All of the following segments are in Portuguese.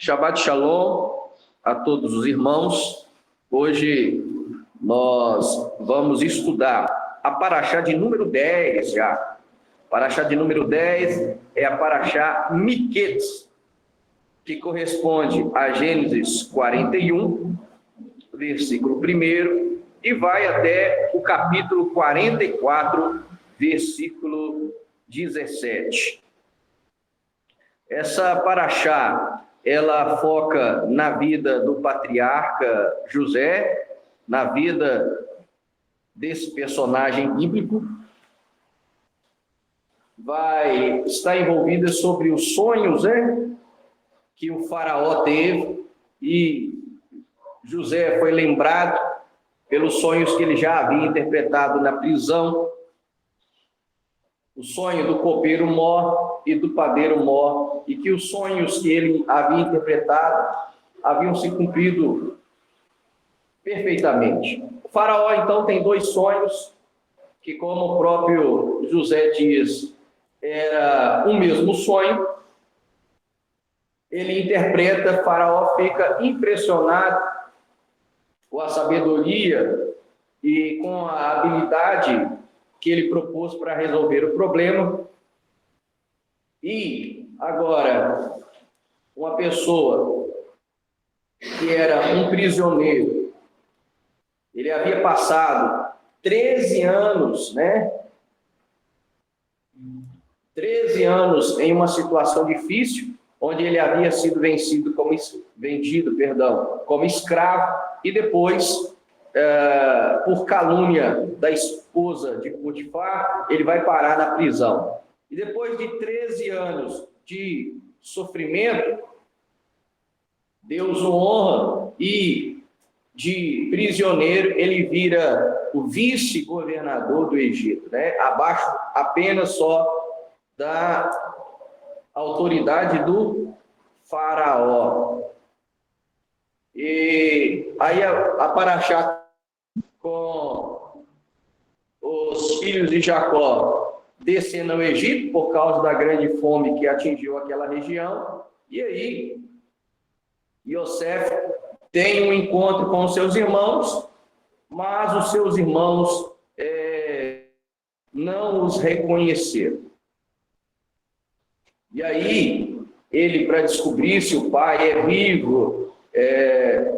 Shabbat Shalom a todos os irmãos. Hoje nós vamos estudar a paraxá de número 10 já. Paraxá de número 10 é a paraxá Miquetes, que corresponde a Gênesis 41, versículo 1, e vai até o capítulo 44, versículo 17. Essa paraxá, ela foca na vida do patriarca José, na vida desse personagem bíblico. Vai estar envolvida sobre os sonhos, que o faraó teve, e José foi lembrado pelos sonhos que ele já havia interpretado na prisão. O sonho do copeiro mor e do padeiro mor, e que os sonhos que ele havia interpretado haviam se cumprido perfeitamente. O faraó, então, tem dois sonhos, que, como o próprio José diz, era um mesmo sonho. Ele interpreta, o faraó fica impressionado com a sabedoria e com a habilidade que ele propôs para resolver o problema. E agora, uma pessoa que era um prisioneiro, ele havia passado 13 anos, 13 anos em uma situação difícil, onde ele havia sido vendido como escravo, e depois, por calúnia da esposa de Potifar, ele vai parar na prisão. E depois de 13 anos de sofrimento, Deus o honra, e de prisioneiro ele vira o vice-governador do Egito, abaixo apenas só da autoridade do faraó. E aí a paraxá, com os filhos de Jacó descendo ao Egito por causa da grande fome que atingiu aquela região, e aí Yosef tem um encontro com os seus irmãos, mas os seus irmãos não os reconheceram. E aí ele, para descobrir se o pai é vivo,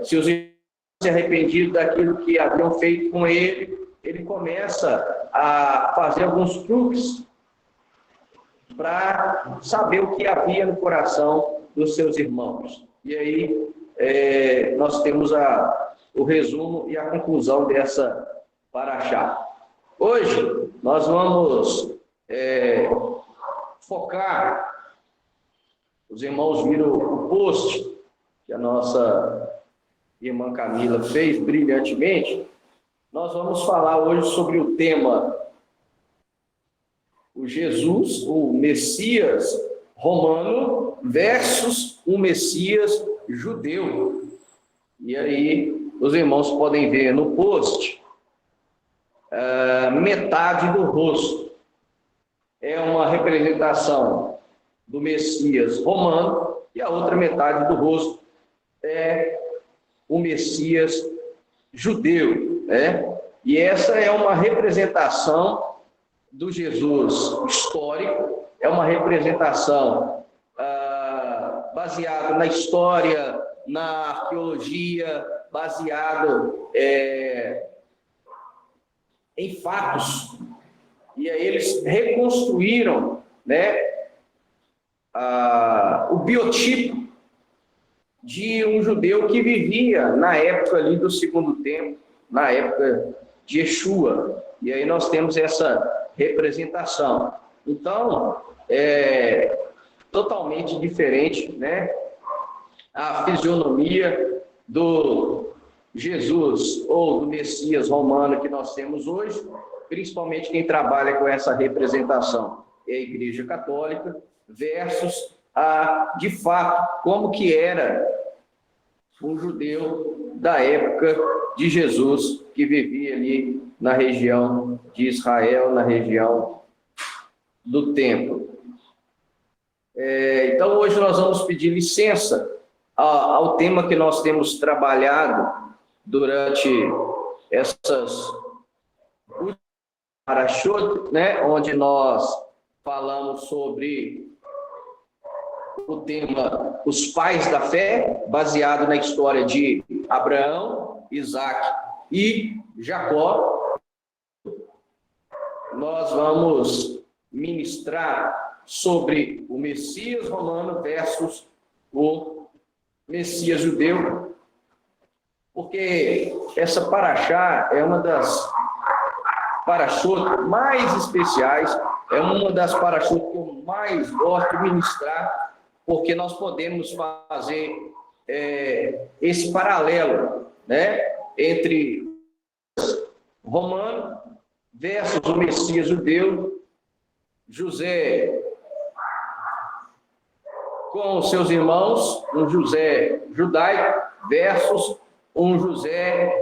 se os irmãos se arrependido daquilo que haviam feito com ele, ele começa a fazer alguns truques para saber o que havia no coração dos seus irmãos. E aí nós temos o resumo e a conclusão dessa paraxá. Hoje nós vamos focar. Os irmãos viram o post que a nossa irmã Camila fez brilhantemente. Nós vamos falar hoje sobre o tema o Jesus, o Messias romano versus o Messias judeu. E aí os irmãos podem ver no post metade do rosto é uma representação do Messias romano, e a outra metade do rosto é o Messias judeu, E essa é uma representação do Jesus histórico, é uma representação baseada na história, na arqueologia, baseado em fatos. E aí eles reconstruíram, o biotipo de um judeu que vivia na época ali do segundo templo, na época de Yeshua. E aí nós temos essa representação. Então, é totalmente diferente, a fisionomia do Jesus ou do Messias romano que nós temos hoje, principalmente quem trabalha com essa representação é a Igreja Católica, versus de fato, como que era um judeu da época de Jesus, que vivia ali na região de Israel, na região do templo. Então, hoje nós vamos pedir licença ao tema que nós temos trabalhado durante essas parashot, né, onde nós falamos sobre o tema os pais da fé, baseado na história de Abraão, Isaac e Jacó. Nós vamos ministrar sobre o Messias romano versus o Messias judeu, porque essa paraxá é uma das parashot mais especiais, é uma das parashot que eu mais gosto de ministrar, porque nós podemos fazer esse paralelo, né, entre romano versus o Messias judeu, José com os seus irmãos, um José judaico versus um José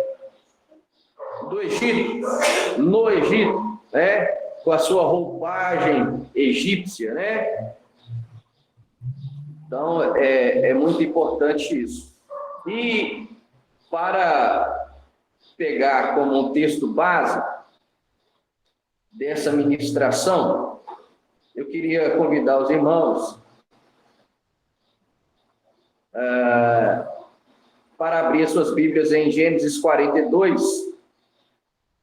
do Egito, no Egito, né, com a sua roupagem egípcia, né? Então, é muito importante isso. E para pegar como um texto base dessa ministração, eu queria convidar os irmãos para abrir suas Bíblias em Gênesis 42.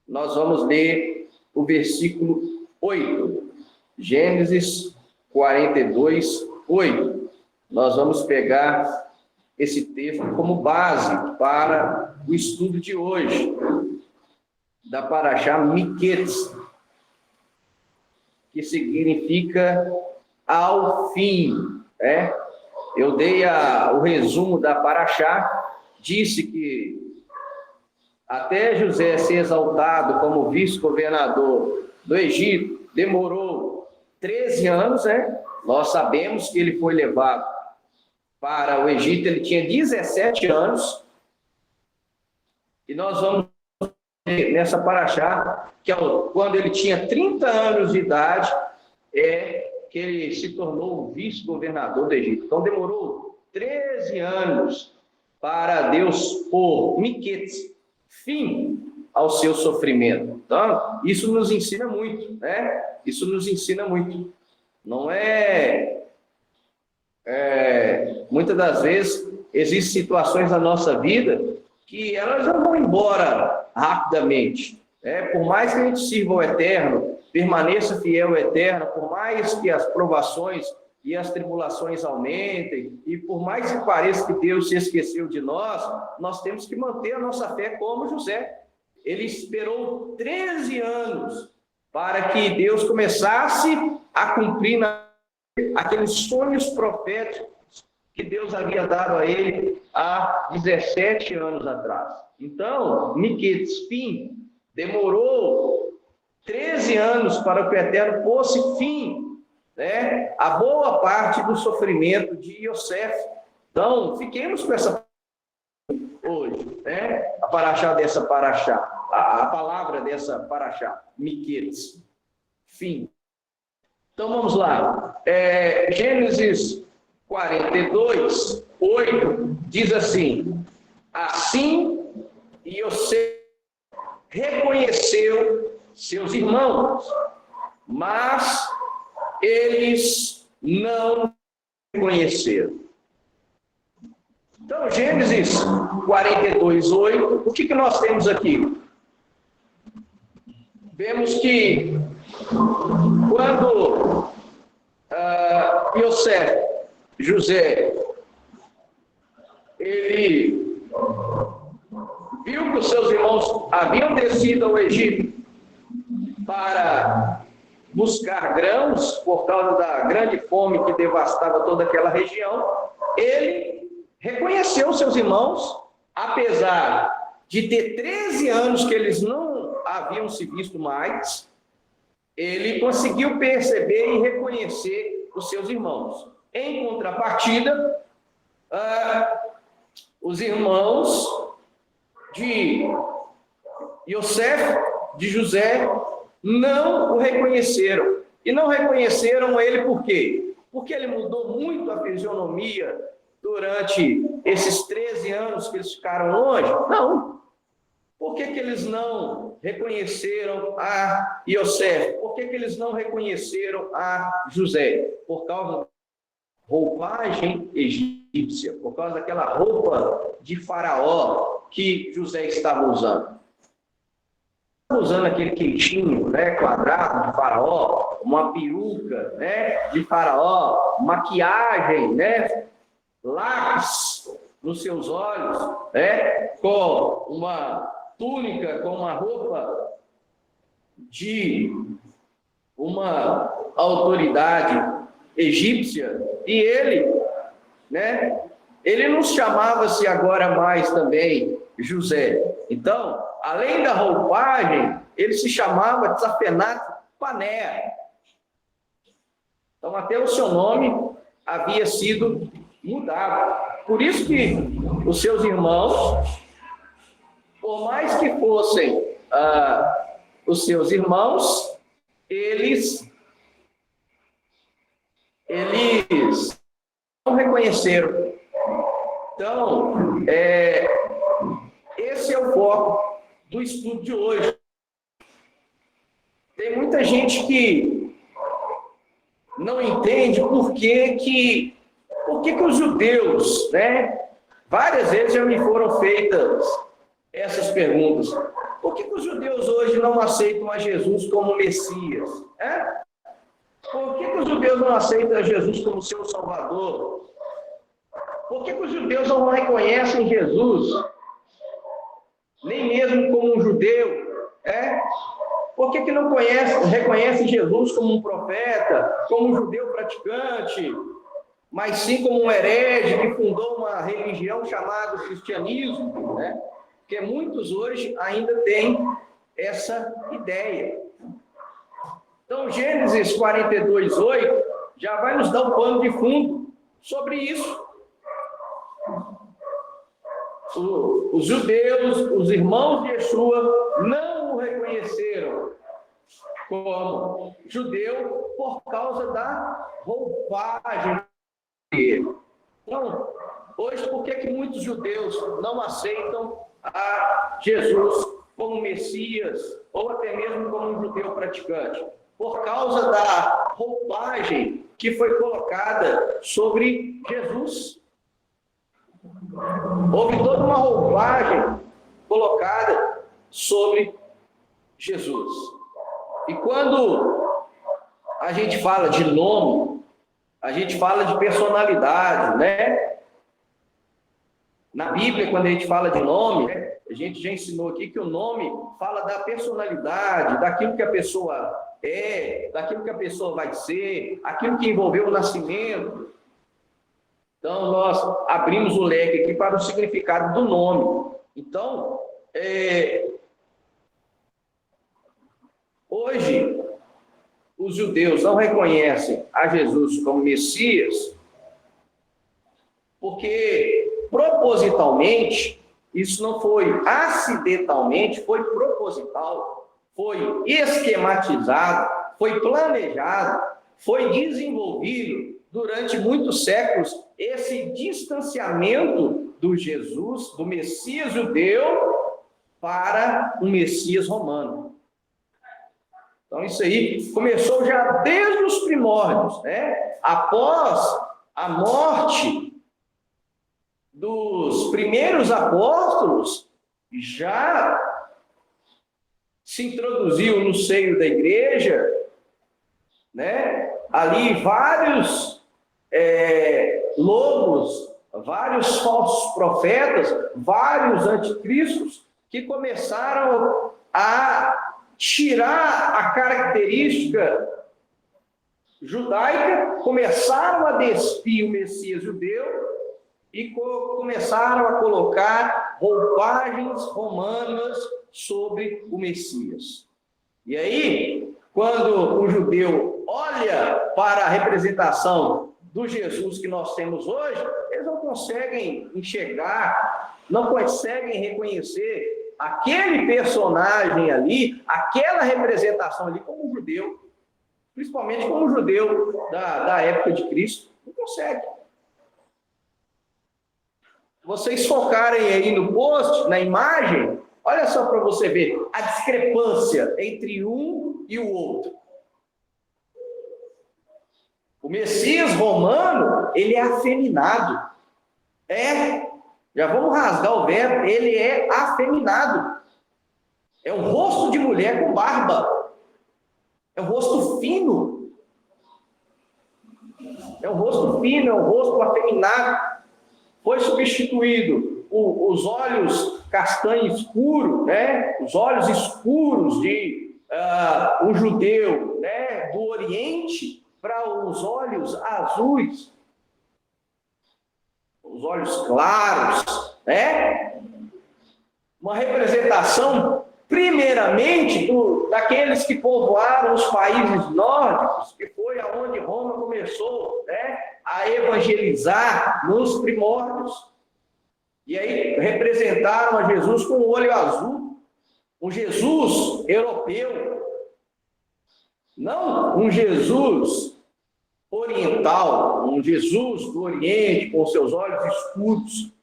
Nós vamos ler o versículo 8. Gênesis 42, 8. Nós vamos pegar esse texto como base para o estudo de hoje, da paraxá Miquetes, que significa ao fim, né? Eu dei o resumo da paraxá, disse que até José ser exaltado como vice-governador do Egito, demorou 13 anos, né? Nós sabemos que ele foi levado para o Egito, ele tinha 17 anos, e nós vamos ver nessa paraxá, que quando ele tinha 30 anos de idade, que ele se tornou o vice-governador do Egito. Então, demorou 13 anos para Deus pôr Miquetes fim ao seu sofrimento. Então, isso nos ensina muito, né? Isso nos ensina muito. Não muitas das vezes, existem situações na nossa vida que elas não vão embora rapidamente. Por mais que a gente sirva ao Eterno, permaneça fiel ao Eterno, por mais que as provações e as tribulações aumentem, e por mais que pareça que Deus se esqueceu de nós, nós temos que manter a nossa fé como José. Ele esperou 13 anos para que Deus começasse a cumprir aqueles sonhos proféticos que Deus havia dado a ele há 17 anos atrás. Então, Miquetes, fim, demorou 13 anos para que o Eterno fosse fim, né, a boa parte do sofrimento de Yosef. Então, fiquemos com essa hoje, né, a paraxá dessa paraxá, a palavra dessa paraxá, Miquetes, fim. Então, vamos lá. Gênesis 42, 8, diz assim: assim Yosef reconheceu seus irmãos, mas eles não reconheceram. Então, Gênesis 42, 8, o que nós temos aqui? Vemos que quando José, ele viu que os seus irmãos haviam descido ao Egito para buscar grãos, por causa da grande fome que devastava toda aquela região, ele reconheceu seus irmãos, apesar de ter 13 anos que eles não haviam se visto mais, ele conseguiu perceber e reconhecer os seus irmãos. Em contrapartida, os irmãos de Yosef, de José, não o reconheceram. E não reconheceram ele por quê? Porque ele mudou muito a fisionomia durante esses 13 anos que eles ficaram longe? Não. Por que eles não reconheceram a Iosef? Por que eles não reconheceram a José? Por causa da roupagem egípcia, por causa daquela roupa de faraó que José estava usando. Usando aquele queixinho, né, quadrado de faraó, uma peruca, né, de faraó, maquiagem, né, lápis nos seus olhos, né, com uma túnica, com uma roupa de uma autoridade egípcia, e ele, né, ele não chamava-se agora mais também José. Então, além da roupagem, ele se chamava Tzafenat Paneah. Então, até o seu nome havia sido mudado. Por isso que os seus irmãos, por mais que fossem os seus irmãos, eles não reconheceram. Então, esse é o foco do estudo de hoje. Tem muita gente que não entende por que os judeus, né? Várias vezes já me foram feitas essas perguntas. Por que os judeus hoje não aceitam a Jesus como Messias? Por que os judeus não aceitam a Jesus como seu Salvador? Por que os judeus não reconhecem Jesus, nem mesmo como um judeu? Por que não reconhecem Jesus como um profeta, como um judeu praticante, mas sim como um herege que fundou uma religião chamada cristianismo? Porque muitos hoje ainda têm essa ideia. Então, Gênesis 42:8 já vai nos dar um pano de fundo sobre isso. Os judeus, os irmãos de Yeshua, não o reconheceram como judeu por causa da roupagem dele. Então, hoje, por que muitos judeus não aceitam a Jesus como Messias, ou até mesmo como um judeu praticante? Por causa da roupagem que foi colocada sobre Jesus. Houve toda uma roupagem colocada sobre Jesus. E quando a gente fala de nome, a gente fala de personalidade, né? Na Bíblia, quando a gente fala de nome, né, a gente já ensinou aqui que o nome fala da personalidade, daquilo que a pessoa é, daquilo que a pessoa vai ser, aquilo que envolveu o nascimento. Então, nós abrimos o leque aqui para o significado do nome. Então, hoje, os judeus não reconhecem a Jesus como Messias, porque propositalmente, isso não foi acidentalmente, foi proposital, foi esquematizado, foi planejado, foi desenvolvido durante muitos séculos esse distanciamento do Jesus, do Messias judeu, para o Messias romano. Então, isso aí começou já desde os primórdios, né? Após a morte dos primeiros apóstolos, já se introduziu no seio da igreja, né? Ali vários lobos, vários falsos profetas, vários anticristos que começaram a tirar a característica judaica, começaram a despir o Messias judeu e começaram a colocar roupagens romanas sobre o Messias. E aí, quando o judeu olha para a representação do Jesus que nós temos hoje, eles não conseguem enxergar, não conseguem reconhecer aquele personagem ali, aquela representação ali como um judeu, principalmente como um judeu da época de Cristo. Não consegue. vocês focarem aí no post, na imagem, olha só para você ver a discrepância entre um e o outro. O Messias romano, ele é afeminado. Já vamos rasgar o verbo, ele é afeminado. É um rosto de mulher com barba. É um rosto fino. É um rosto fino, é um rosto afeminado. Foi substituído os olhos castanho escuro, né? Os olhos escuros de um judeu, né? Do Oriente, para os olhos azuis, os olhos claros, né? Uma representação, primeiramente, daqueles que povoaram os países nórdicos, que foi aonde Roma começou, né, a evangelizar nos primórdios. E aí representaram a Jesus com o olho azul, um Jesus europeu, não um Jesus oriental, um Jesus do Oriente com seus olhos escuros,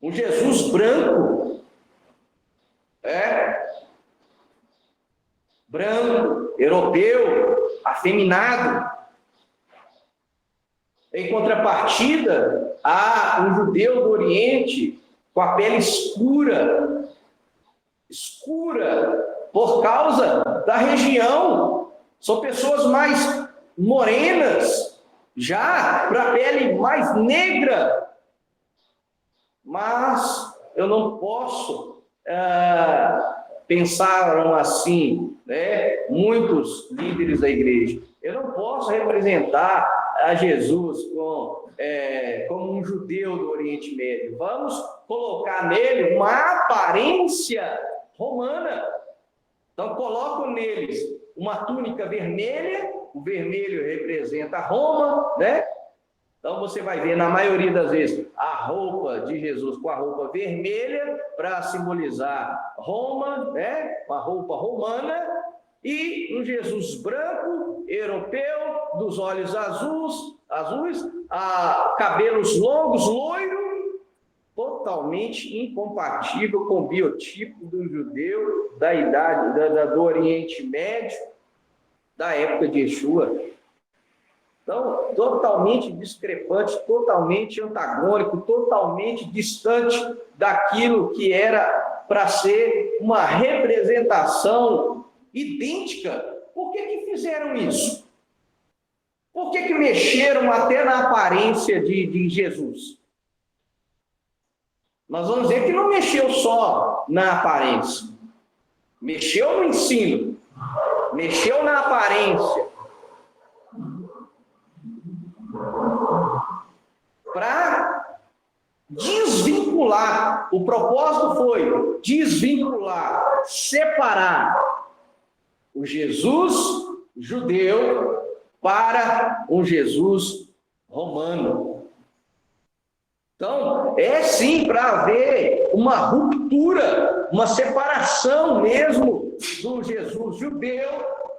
um Jesus branco, branco, europeu, afeminado. Em contrapartida, há um judeu do Oriente com a pele escura por causa da região. São pessoas mais morenas, já para a pele mais negra. Mas eu não posso pensaram assim, né? Muitos líderes da igreja. Eu não posso representar a Jesus como um judeu do Oriente Médio. Vamos colocar nele uma aparência romana. Então, coloco neles uma túnica vermelha, o vermelho representa Roma, né? Então, você vai ver, na maioria das vezes, a roupa de Jesus com a roupa vermelha para simbolizar Roma, né? Uma roupa romana, e um Jesus branco, europeu, dos olhos azuis, cabelos longos, loiro, totalmente incompatível com o biotipo do judeu da idade do Oriente Médio, da época de Yeshua. Então, totalmente discrepante, totalmente antagônico, totalmente distante daquilo que era para ser uma representação idêntica. Por que fizeram isso? Por que mexeram até na aparência de Jesus? Nós vamos dizer que não mexeu só na aparência. Mexeu no ensino. Mexeu na aparência. Para desvincular. O propósito foi desvincular, separar o Jesus judeu para um Jesus romano. Então, é sim para haver uma ruptura, uma separação mesmo do Jesus judeu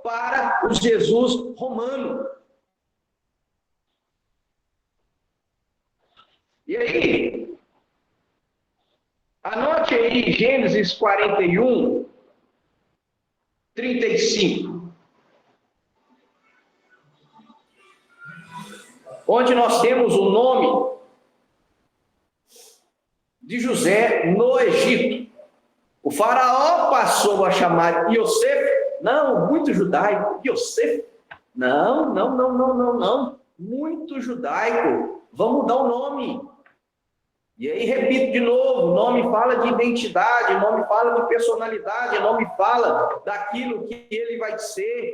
para o Jesus romano. E aí, anote aí Gênesis 41, 35. Onde nós temos o nome de José no Egito. O faraó passou a chamar Yosef, não, muito judaico, Yosef, não, muito judaico, vamos mudar o nome. E aí, repito de novo, o nome fala de identidade, o nome fala de personalidade, o nome fala daquilo que ele vai ser,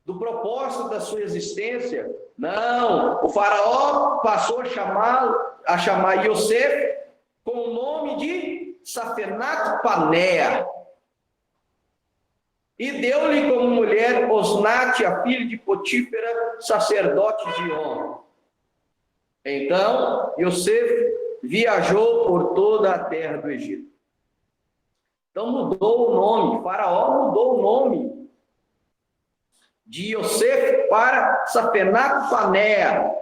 do propósito da sua existência. Não, o faraó passou a chamar Yosef com o nome de Safenat Panea. E deu-lhe como mulher Osnate, a filha de Potífera, sacerdote de On. Então, Yosef viajou por toda a terra do Egito. Então mudou o nome, Faraó mudou o nome de Yosef para Safenat Panea.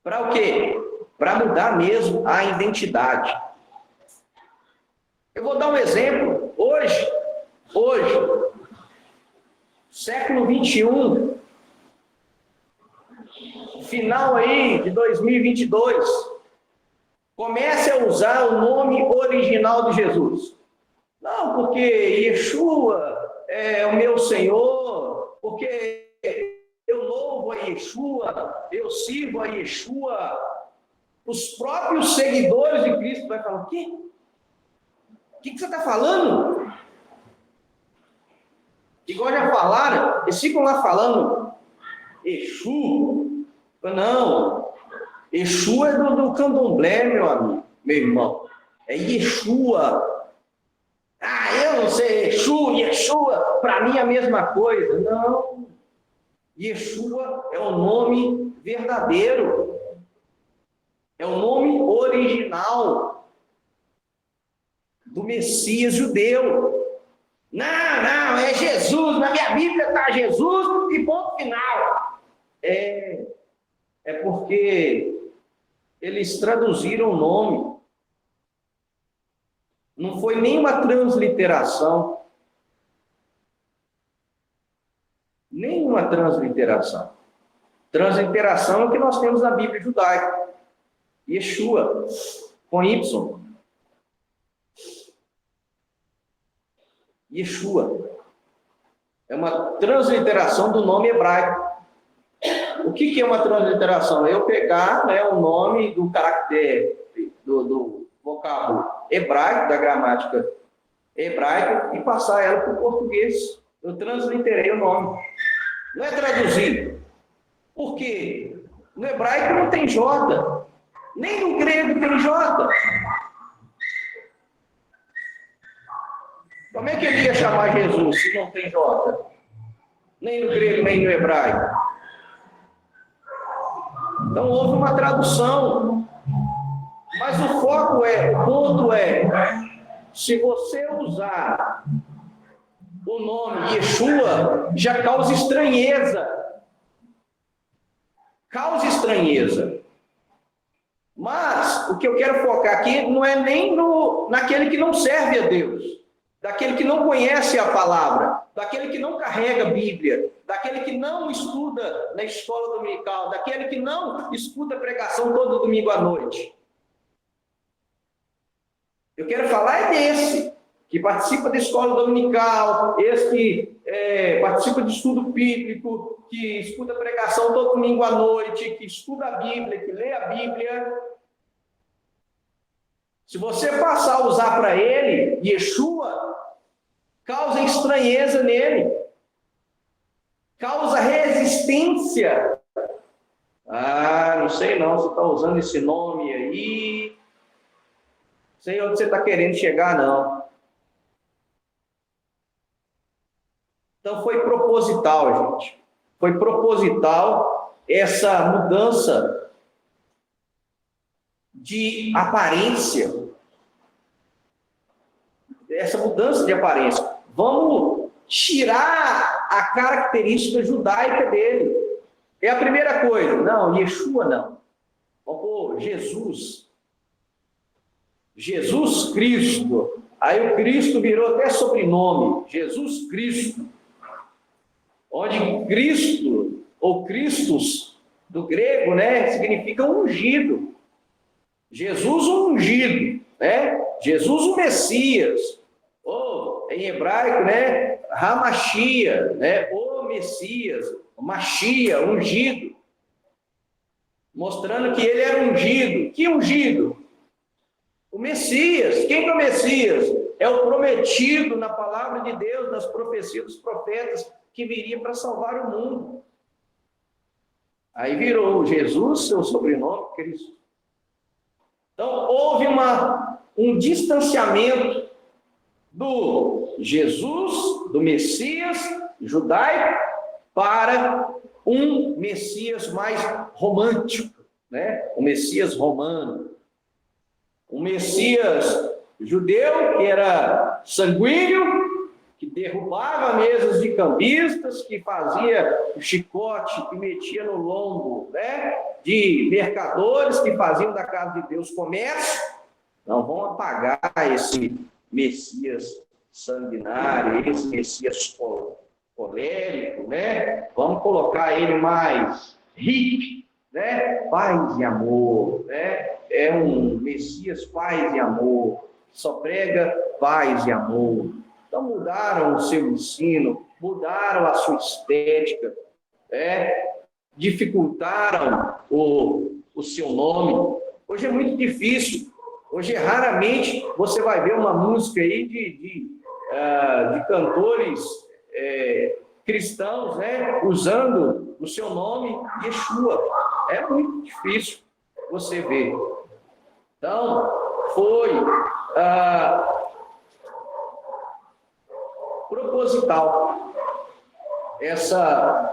Para o quê? para mudar mesmo a identidade. Eu vou dar um exemplo. Hoje, século 21, final aí de 2022, comece a usar o nome original de Jesus. Não, porque Yeshua é o meu Senhor, porque eu louvo a Yeshua, eu sirvo a Yeshua. Os próprios seguidores de Cristo vão falar: o quê? O que você está falando? Igual já falaram, eles ficam lá falando Exu. Não, Exu é do candomblé, meu amigo, meu irmão. É Yeshua. Ah, eu não sei, Exu, Yeshua, para mim é a mesma coisa. Não, Yeshua é o nome verdadeiro. É o nome original do Messias judeu. Não, é Jesus, na minha Bíblia está Jesus e ponto final. É porque eles traduziram o nome. Não foi nenhuma transliteração. Nenhuma transliteração. Transliteração é o que nós temos na Bíblia judaica. Yeshua, com Y. Yeshua. É uma transliteração do nome hebraico. O que é uma transliteração? É eu pegar, né, o nome do caractere, do vocábulo hebraico, da gramática hebraica, e passar ela para o português. Eu transliterei o nome. Não é traduzir. Por quê? No hebraico não tem J. Nem no grego tem J. Como é que ele ia chamar Jesus se não tem J? Nem no grego, nem no hebraico. Então houve uma tradução. Mas o ponto é, se você usar o nome Yeshua, já causa estranheza. Causa estranheza. Mas o que eu quero focar aqui não é nem naquele que não serve a Deus, daquele que não conhece a palavra, daquele que não carrega a Bíblia, daquele que não estuda na escola dominical, daquele que não escuta a pregação todo domingo à noite. Eu quero falar desse, que participa da escola dominical, esse que participa de estudo bíblico, que escuta a pregação todo domingo à noite, que estuda a Bíblia, que lê a Bíblia. Se você passar a usar para ele, Yeshua, causa estranheza nele, causa resistência. Ah, não sei não, você está usando esse nome aí, não sei onde você está querendo chegar, não. Então foi proposital, gente. Foi proposital essa mudança de aparência. Essa mudança de aparência. Vamos tirar a característica judaica dele. É a primeira coisa. Não, Yeshua não. Vamos pôr Jesus. Jesus Cristo. Aí o Cristo virou até sobrenome. Jesus Cristo. Onde Cristo, ou Christus, do grego, né, significa ungido. Jesus ungido, né? Jesus o Messias. Ou, em hebraico, né, Hamashia, né, o Messias, o Machia, ungido. Mostrando que ele era ungido. Que ungido? O Messias. Quem é o Messias? É o prometido na palavra de Deus, nas profecias dos profetas, que viria para salvar o mundo. Aí virou Jesus, seu sobrenome, Cristo. Então, houve um distanciamento do Jesus, do Messias judaico, para um Messias mais romântico, né? O Messias romano. O Messias judeu, que era sanguíneo, que derrubava mesas de cambistas, que fazia o chicote, que metia no lombo, né, de mercadores que faziam da casa de Deus comércio. Não vão apagar esse Messias sanguinário, esse Messias colérico, né? Vamos colocar ele mais hippie, né? Paz e amor, né? É um Messias paz e amor, só prega paz e amor. Então mudaram o seu ensino, mudaram a sua estética, dificultaram o seu nome. Hoje é muito difícil. Hoje, raramente, você vai ver uma música aí de cantores cristãos, né, usando o seu nome Yeshua. É muito difícil você ver. Então, foi proposital essa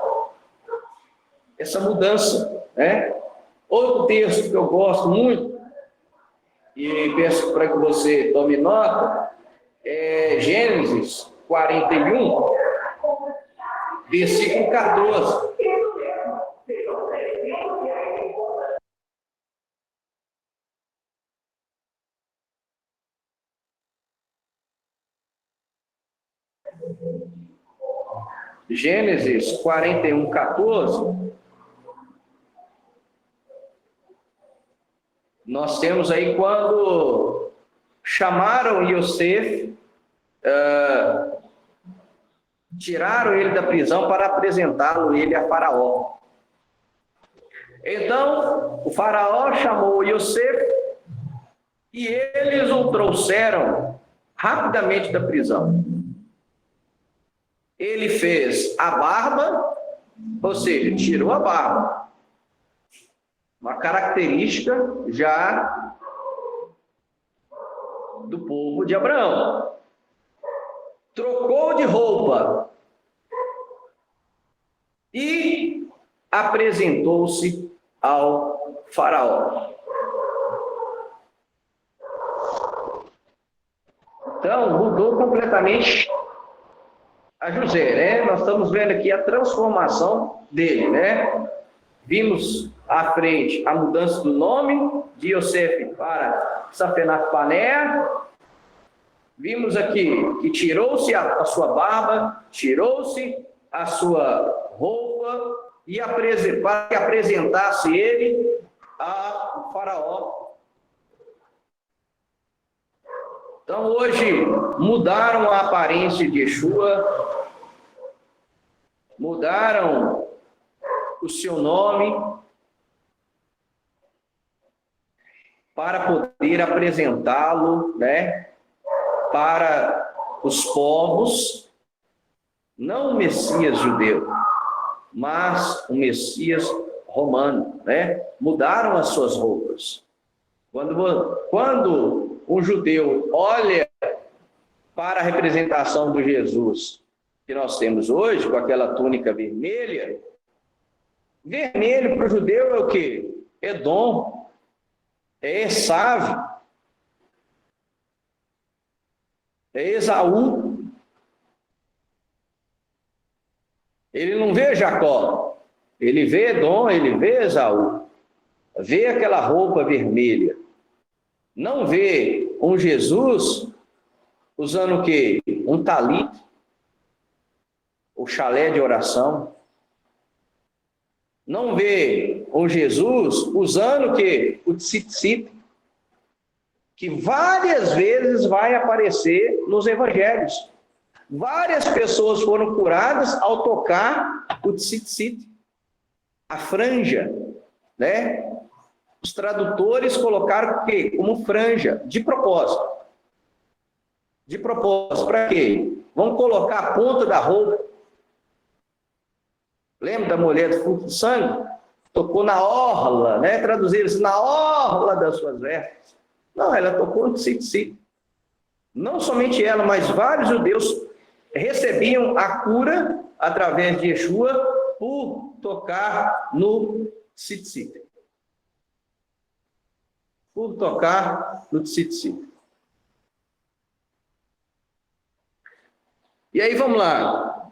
mudança, né? Outro texto que eu gosto muito, e peço para que você tome nota, é Gênesis 41, versículo 14. Gênesis 41, 14. Nós temos aí quando chamaram Yosef, tiraram ele da prisão para apresentá-lo ele a Faraó. Então, o Faraó chamou Yosef e eles o trouxeram rapidamente da prisão. Ele fez a barba, ou seja, tirou a barba. Uma característica já do povo de Abraão. Trocou de roupa e apresentou-se ao Faraó. Então, mudou completamente a José, né? Nós estamos vendo aqui a transformação dele, né? Vimos à frente a mudança do nome de Yosef para Safenat-Paneah. Vimos aqui que tirou-se a sua barba, tirou-se a sua roupa e para que apresentasse ele ao Faraó. Então, hoje, mudaram a aparência de Yeshua, mudaram o seu nome para poder apresentá-lo, né, para os povos, não o Messias judeu, mas o Messias romano, né? Mudaram as suas roupas. Quando um judeu olha para a representação do Jesus que nós temos hoje, com aquela túnica vermelha, vermelho para o judeu é o quê? Edom, é Esaú, é Esaú. Ele não vê Jacó, ele vê Edom, ele vê Esaú, vê aquela roupa vermelha. Não vê um Jesus usando o quê? Um talite, o chalé de oração. Não vê um Jesus usando o quê? O tzitzit, que várias vezes vai aparecer nos evangelhos. Várias pessoas foram curadas ao tocar o tzitzit, a franja, né? Os tradutores colocaram o quê? Como franja, de propósito. De propósito, para quê? Vamos colocar a ponta da roupa. Lembra da mulher do fluxo de sangue? Tocou na orla, né? Traduziram isso, na orla das suas vestes. Não, ela tocou no tzitzit. Não somente ela, mas vários judeus recebiam a cura através de Yeshua por tocar no tzitzit. Por tocar no tzitzit. E aí vamos lá.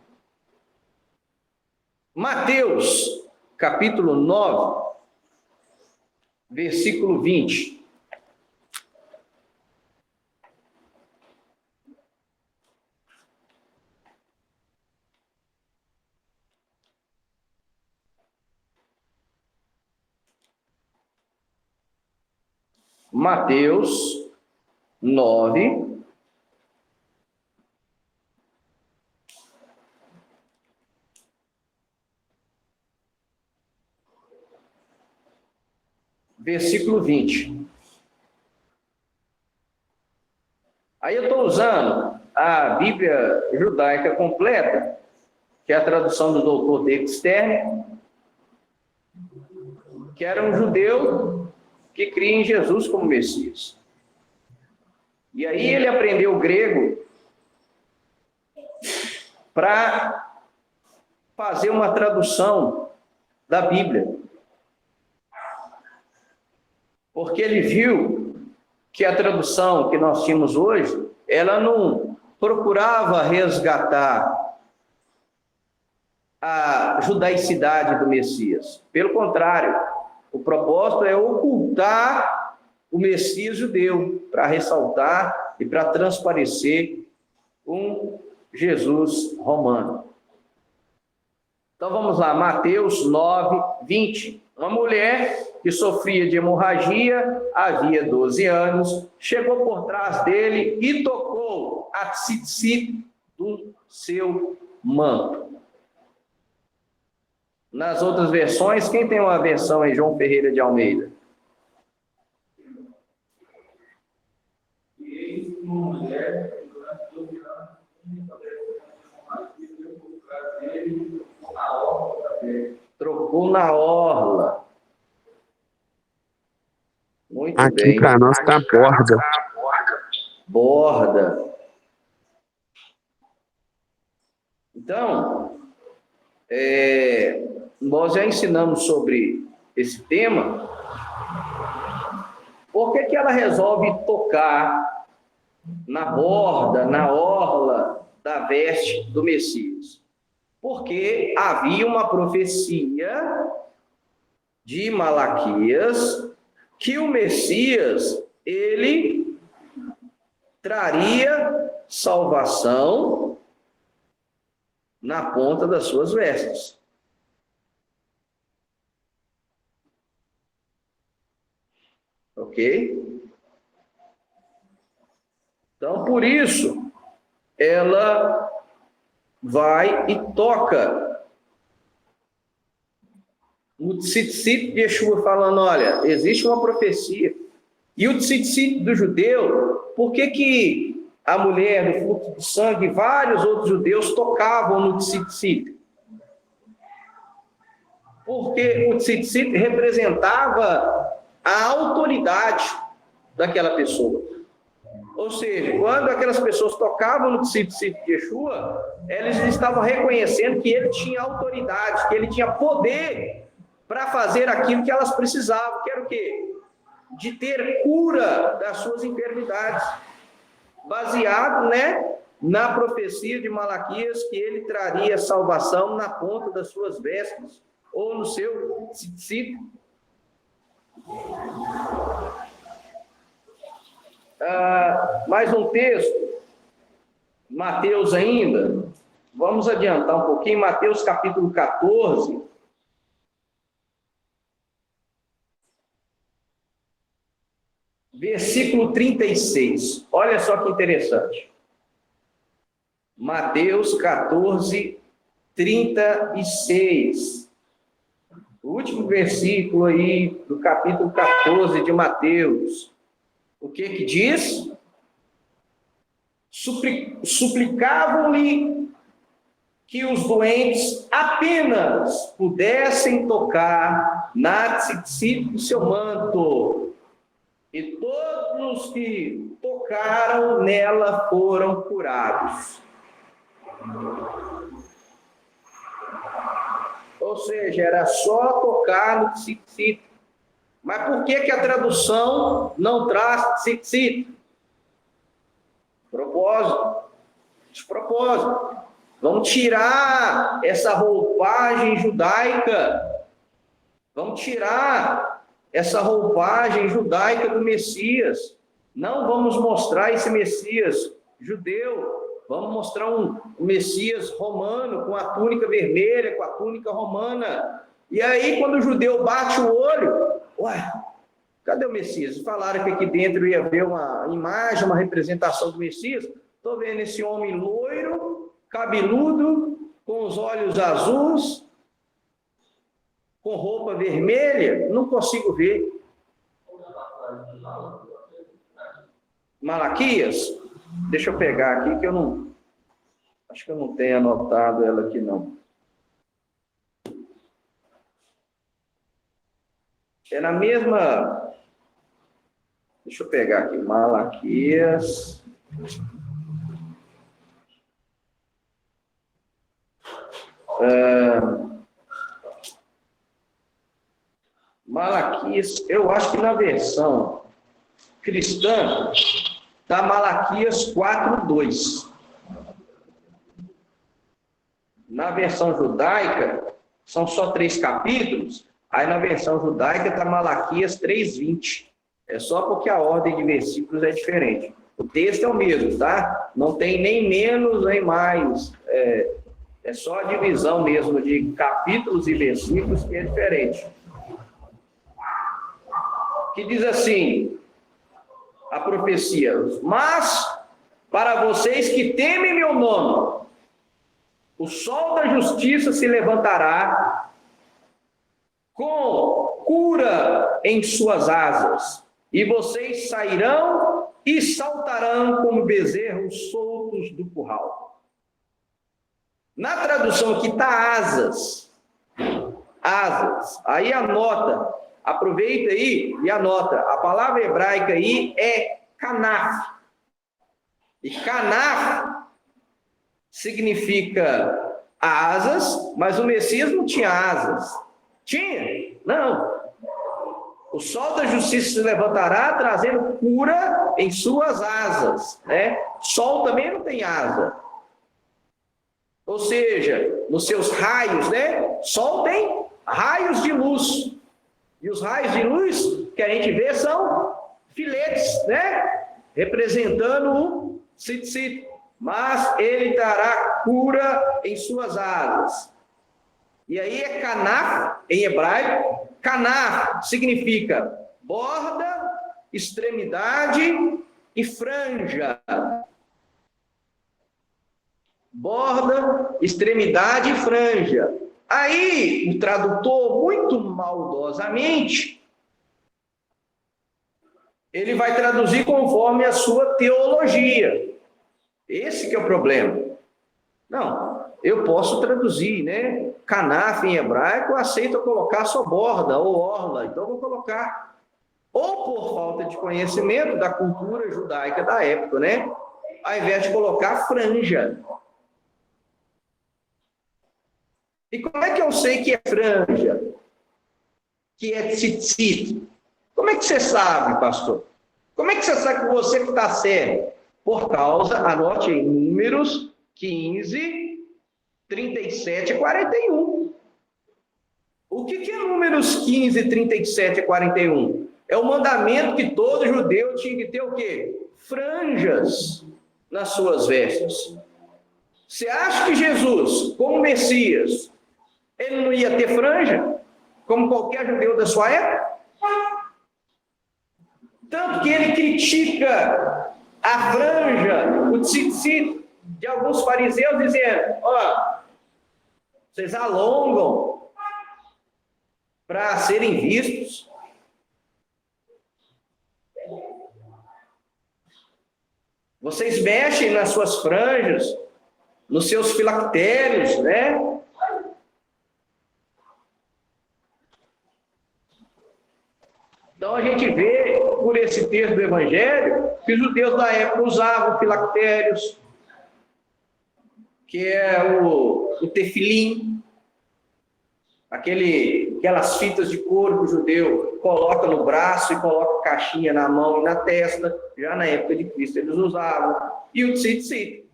Mateus, capítulo 9, versículo 20. Mateus 9, versículo 20. Aí eu estou usando a Bíblia Judaica Completa, que é a tradução do Dr. David Stern, que era um judeu que cria em Jesus como Messias. E aí ele aprendeu grego para fazer uma tradução da Bíblia. Porque ele viu que a tradução que nós tínhamos hoje, ela não procurava resgatar a judaicidade do Messias. Pelo contrário, o propósito é ocultar o Messias judeu, para ressaltar e para transparecer um Jesus romano. Então vamos lá, Mateus 9, 20. Uma mulher que sofria de hemorragia, havia 12 anos, chegou por trás dele e tocou a tzitzit do seu manto. Nas outras versões, quem tem uma versão em João Ferreira de Almeida? E uma mulher, durante 12 anos, trocou na orla. Muito Aqui bem. para nós tá borda. Borda. Então, nós já ensinamos sobre esse tema. Por que ela resolve tocar na borda, na orla da veste do Messias? Porque havia uma profecia de Malaquias que o Messias, ele traria salvação na ponta das suas vestes. Ok? Então, por isso, ela vai e toca o tzitzit de Yeshua, falando, olha, existe uma profecia. E o tzitzit do judeu, por que a mulher do fluxo de sangue e vários outros judeus tocavam no tzitzit? Porque o tzitzit representava a autoridade daquela pessoa. Ou seja, quando aquelas pessoas tocavam no tzitzit de Yeshua, eles estavam reconhecendo que ele tinha autoridade, que ele tinha poder para fazer aquilo que elas precisavam, que era o quê? De ter cura das suas enfermidades, baseado, na profecia de Malaquias, que ele traria salvação na ponta das suas vestes, ou no seu tzitzit. Mais um texto, Mateus ainda, vamos adiantar um pouquinho, Mateus capítulo 14, versículo 36, olha só que interessante. Mateus 14, 36. O último versículo aí do capítulo 14 de Mateus. O que diz? Suplicavam-lhe que os doentes apenas pudessem tocar na tzitzit do seu manto. E todos os que tocaram nela foram curados. Ou seja, era só tocar no tzitzit. Mas por que a tradução não traz tzitzit? Propósito. De propósito. Vamos tirar essa roupagem judaica. Vamos tirar essa roupagem judaica do Messias. Não vamos mostrar esse Messias judeu. Vamos mostrar um Messias romano, com a túnica vermelha, com a túnica romana. E aí, quando o judeu bate o olho, ué, cadê o Messias? Falaram que aqui dentro ia ver uma imagem, uma representação do Messias. Estou vendo esse homem loiro, cabeludo, com os olhos azuis, com roupa vermelha. Não consigo ver. Malaquias? Deixa eu pegar aqui, que eu não... Acho que eu não tenho anotado ela aqui, não. É na mesma... Deixa eu pegar aqui, Malaquias. Malaquias, eu acho que na versão cristã, está Malaquias 4:2. Na versão judaica, são só 3 capítulos, aí na versão judaica está Malaquias 3:20. É só porque a ordem de versículos é diferente. O texto é o mesmo, tá? Não tem nem menos nem mais. É só a divisão mesmo de capítulos e versículos que é diferente. Que diz assim, a profecia: mas para vocês que temem meu nome, o sol da justiça se levantará com cura em suas asas, e vocês sairão e saltarão como bezerros soltos do curral. Na tradução aqui está asas. Asas. Aí anota, aproveita aí e anota. A palavra hebraica aí é kanaf. E kanaf significa asas, mas o Messias não tinha asas. Tinha? Não. O sol da justiça se levantará trazendo cura em suas asas, né? Sol também não tem asa. Ou seja, nos seus raios, né? Sol tem raios de luz. E os raios de luz que a gente vê são filetes, né? Representando o tzitzit. Mas ele dará cura em suas asas. E aí é kanaf, em hebraico. Kanaf significa borda, extremidade e franja. Borda, extremidade e franja. Aí, o tradutor, muito maldosamente, ele vai traduzir conforme a sua teologia. Esse que é o problema. Não, eu posso traduzir, né? Kanaf em hebraico, eu aceito colocar só borda ou orla, então eu vou colocar. Ou por falta de conhecimento da cultura judaica da época, né? Ao invés de colocar franja. E como é que eu sei que é franja? Que é tzitzit? Como é que você sabe, pastor? Como é que você sabe que você está certo? Por causa, anote em Números 15, 37 e 41. O que é Números 15, 37 e 41? É o mandamento que todo judeu tinha que ter o quê? Franjas nas suas vestes. Você acha que Jesus, como Messias, ele não ia ter franja? Como qualquer judeu da sua época? Tanto que ele critica a franja, o tzitzit de alguns fariseus, dizendo: ó, vocês alongam para serem vistos. Vocês mexem nas suas franjas, nos seus filactérios, né? Então a gente vê, por esse texto do Evangelho, que os judeus da época usavam filactérios, que é o tefilim, aquelas fitas de couro que o judeu coloca no braço e coloca caixinha na mão e na testa. Já na época de Cristo eles usavam. E o tzitzit.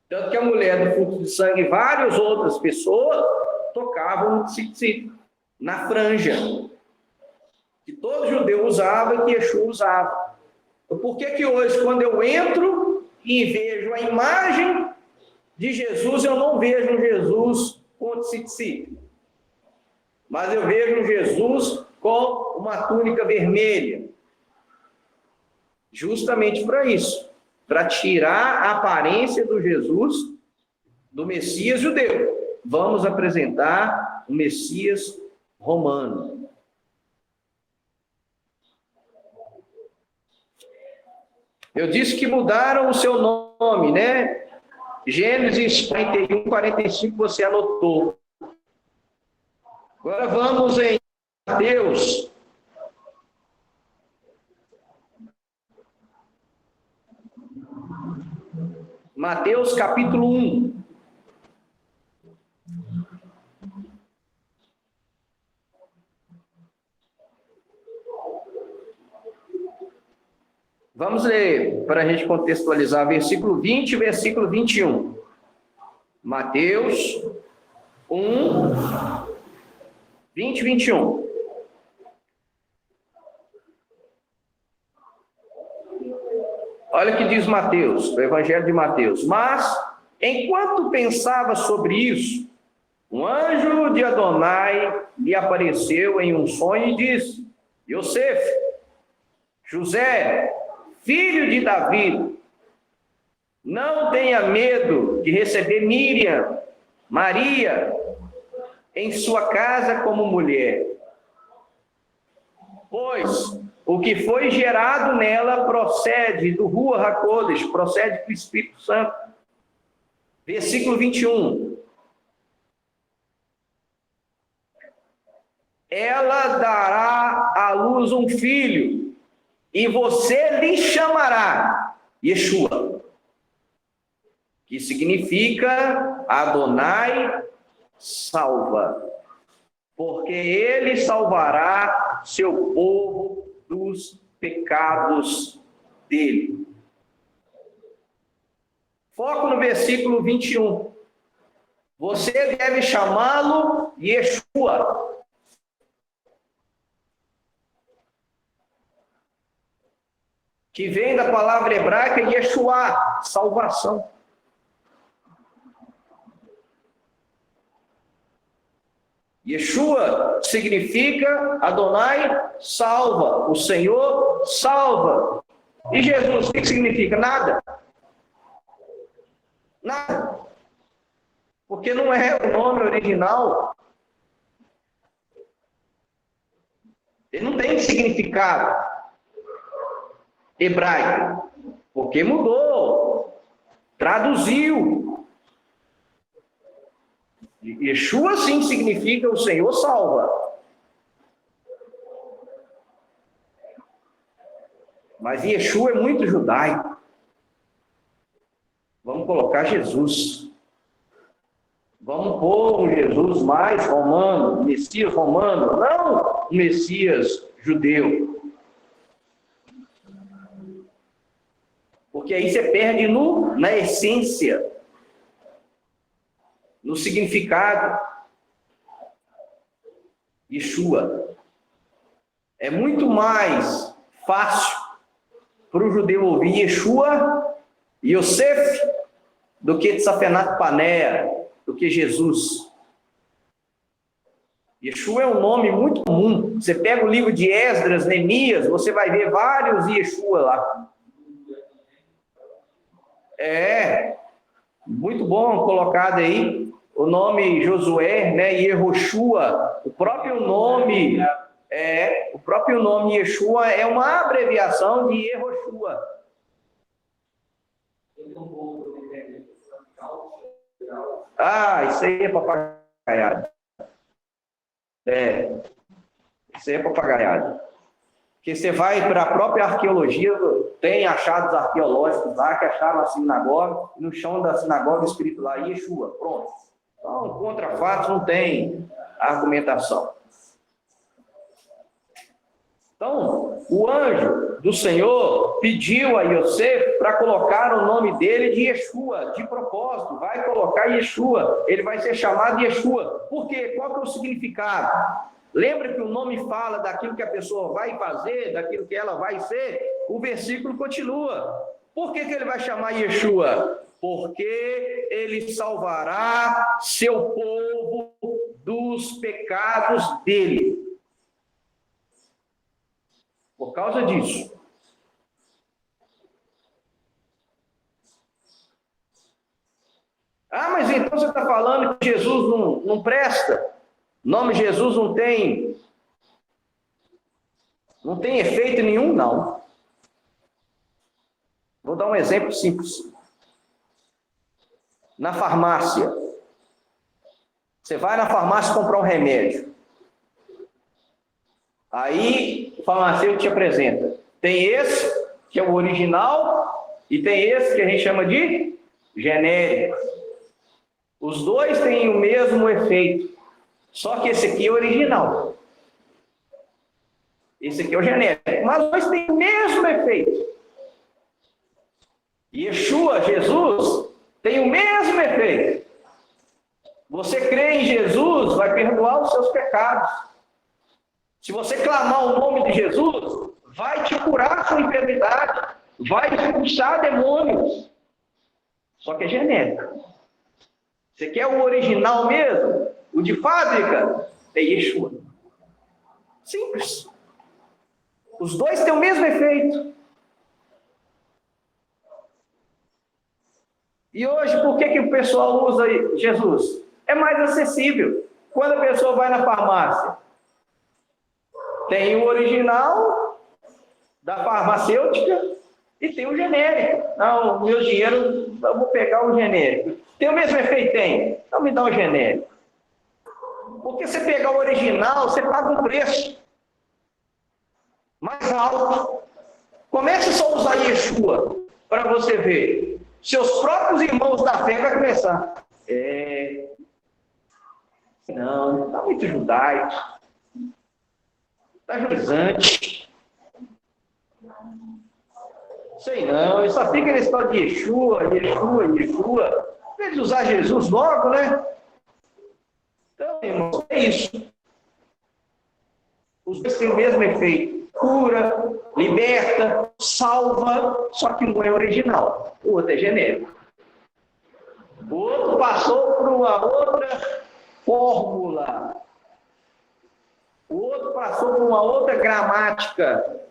Tanto que a mulher do fluxo de sangue e várias outras pessoas tocavam no tzitzit, na franja, que todo judeu usava e que Yeshua usava. Então, por que hoje, quando eu entro e vejo a imagem de Jesus, eu não vejo um Jesus com tzitzit, mas eu vejo um Jesus com uma túnica vermelha, justamente para isso, para tirar a aparência do Jesus, do Messias judeu. Vamos apresentar o Messias romano. Eu disse que mudaram o seu nome, né? Gênesis 41, 45, você anotou. Agora vamos em Mateus. Mateus capítulo 1. Vamos ler, para a gente contextualizar, versículo 20 e versículo 21. Mateus 1, 20 e 21. Olha o que diz Mateus, o Evangelho de Mateus. Mas, enquanto pensava sobre isso, um anjo de Adonai lhe apareceu em um sonho e disse: Yosef, José, filho de Davi, não tenha medo de receber Miriam, Maria, em sua casa como mulher, pois o que foi gerado nela procede do Ruach HaKodesh, procede do Espírito Santo. Versículo 21. Ela dará à luz um filho, e você lhe chamará Yeshua, que significa Adonai salva, porque ele salvará seu povo dos pecados dele. Foco no versículo 21. Você deve chamá-lo Yeshua. Que vem da palavra hebraica Yeshua, salvação. Yeshua significa Adonai salva, o Senhor salva. E Jesus, o que significa? Nada. Nada. Porque não é o nome original. Ele não tem significado hebraico, porque mudou, traduziu. Yeshua sim significa o Senhor salva. Mas Yeshua é muito judaico. Vamos colocar Jesus. Vamos pôr um Jesus mais romano, Messias romano, não o Messias judeu. Porque aí você perde na essência, no significado. Yeshua. É muito mais fácil para o judeu ouvir Yeshua, Yosef, do que Tzafenat Paner, do que Jesus. Yeshua é um nome muito comum. Você pega o livro de Esdras, Neemias, você vai ver vários Yeshua lá. É, muito bom colocado aí, o nome Josué, né, Yehoshua, o próprio nome Yeshua é uma abreviação de Yehoshua. Ah, isso aí é papagaiado. Isso aí é papagaiado. Porque você vai para a própria arqueologia, tem achados arqueológicos lá que acharam a sinagoga, e no chão da sinagoga escrito lá, Yeshua, pronto. Então, contra fatos não tem argumentação. Então, o anjo do Senhor pediu a Yosef para colocar o nome dele de Yeshua, de propósito, vai colocar Yeshua, ele vai ser chamado Yeshua. Por quê? Qual que é o significado? Lembra que o nome fala daquilo que a pessoa vai fazer, daquilo que ela vai ser? O versículo continua. Por que ele vai chamar Yeshua? Porque ele salvará seu povo dos pecados dele. Por causa disso. Ah, mas então você está falando que Jesus não presta? O nome Jesus não tem efeito nenhum? Não. Vou dar um exemplo simples. Na farmácia. Você vai na farmácia comprar um remédio. Aí o farmacêutico te apresenta. Tem esse, que é o original, e tem esse que a gente chama de genérico. Os dois têm o mesmo efeito, só que esse aqui é o original. Esse aqui é o genérico, mas os dois têm o mesmo efeito. Yeshua, Jesus, tem o mesmo efeito. Você crê em Jesus, vai perdoar os seus pecados. Se você clamar o nome de Jesus, vai te curar a sua enfermidade, vai expulsar demônios. Só que é genérico. Você quer o original mesmo? O de fábrica? É Yeshua. Simples. Os dois têm o mesmo efeito. E hoje, por que o pessoal usa Jesus? É mais acessível. Quando a pessoa vai na farmácia, tem o original da farmacêutica e tem o genérico. Não, meu dinheiro, eu vou pegar o genérico. Tem o mesmo efeito? Tem. Então me dá o genérico. Porque você pegar o original, você paga um preço mais alto. Comece só a usar Yeshua para você ver. Seus próprios irmãos da fé vão começar. Não, está muito judaico. Está judaizante. Sei não, ele só fica nesse tal de Yeshua. Em vez de usar Jesus logo, né? Então, irmãos, é isso. Os dois têm o mesmo efeito. Cura, liberta, salva, só que um é original, o outro é genérico. O outro passou por uma outra fórmula. O outro passou por uma outra gramática.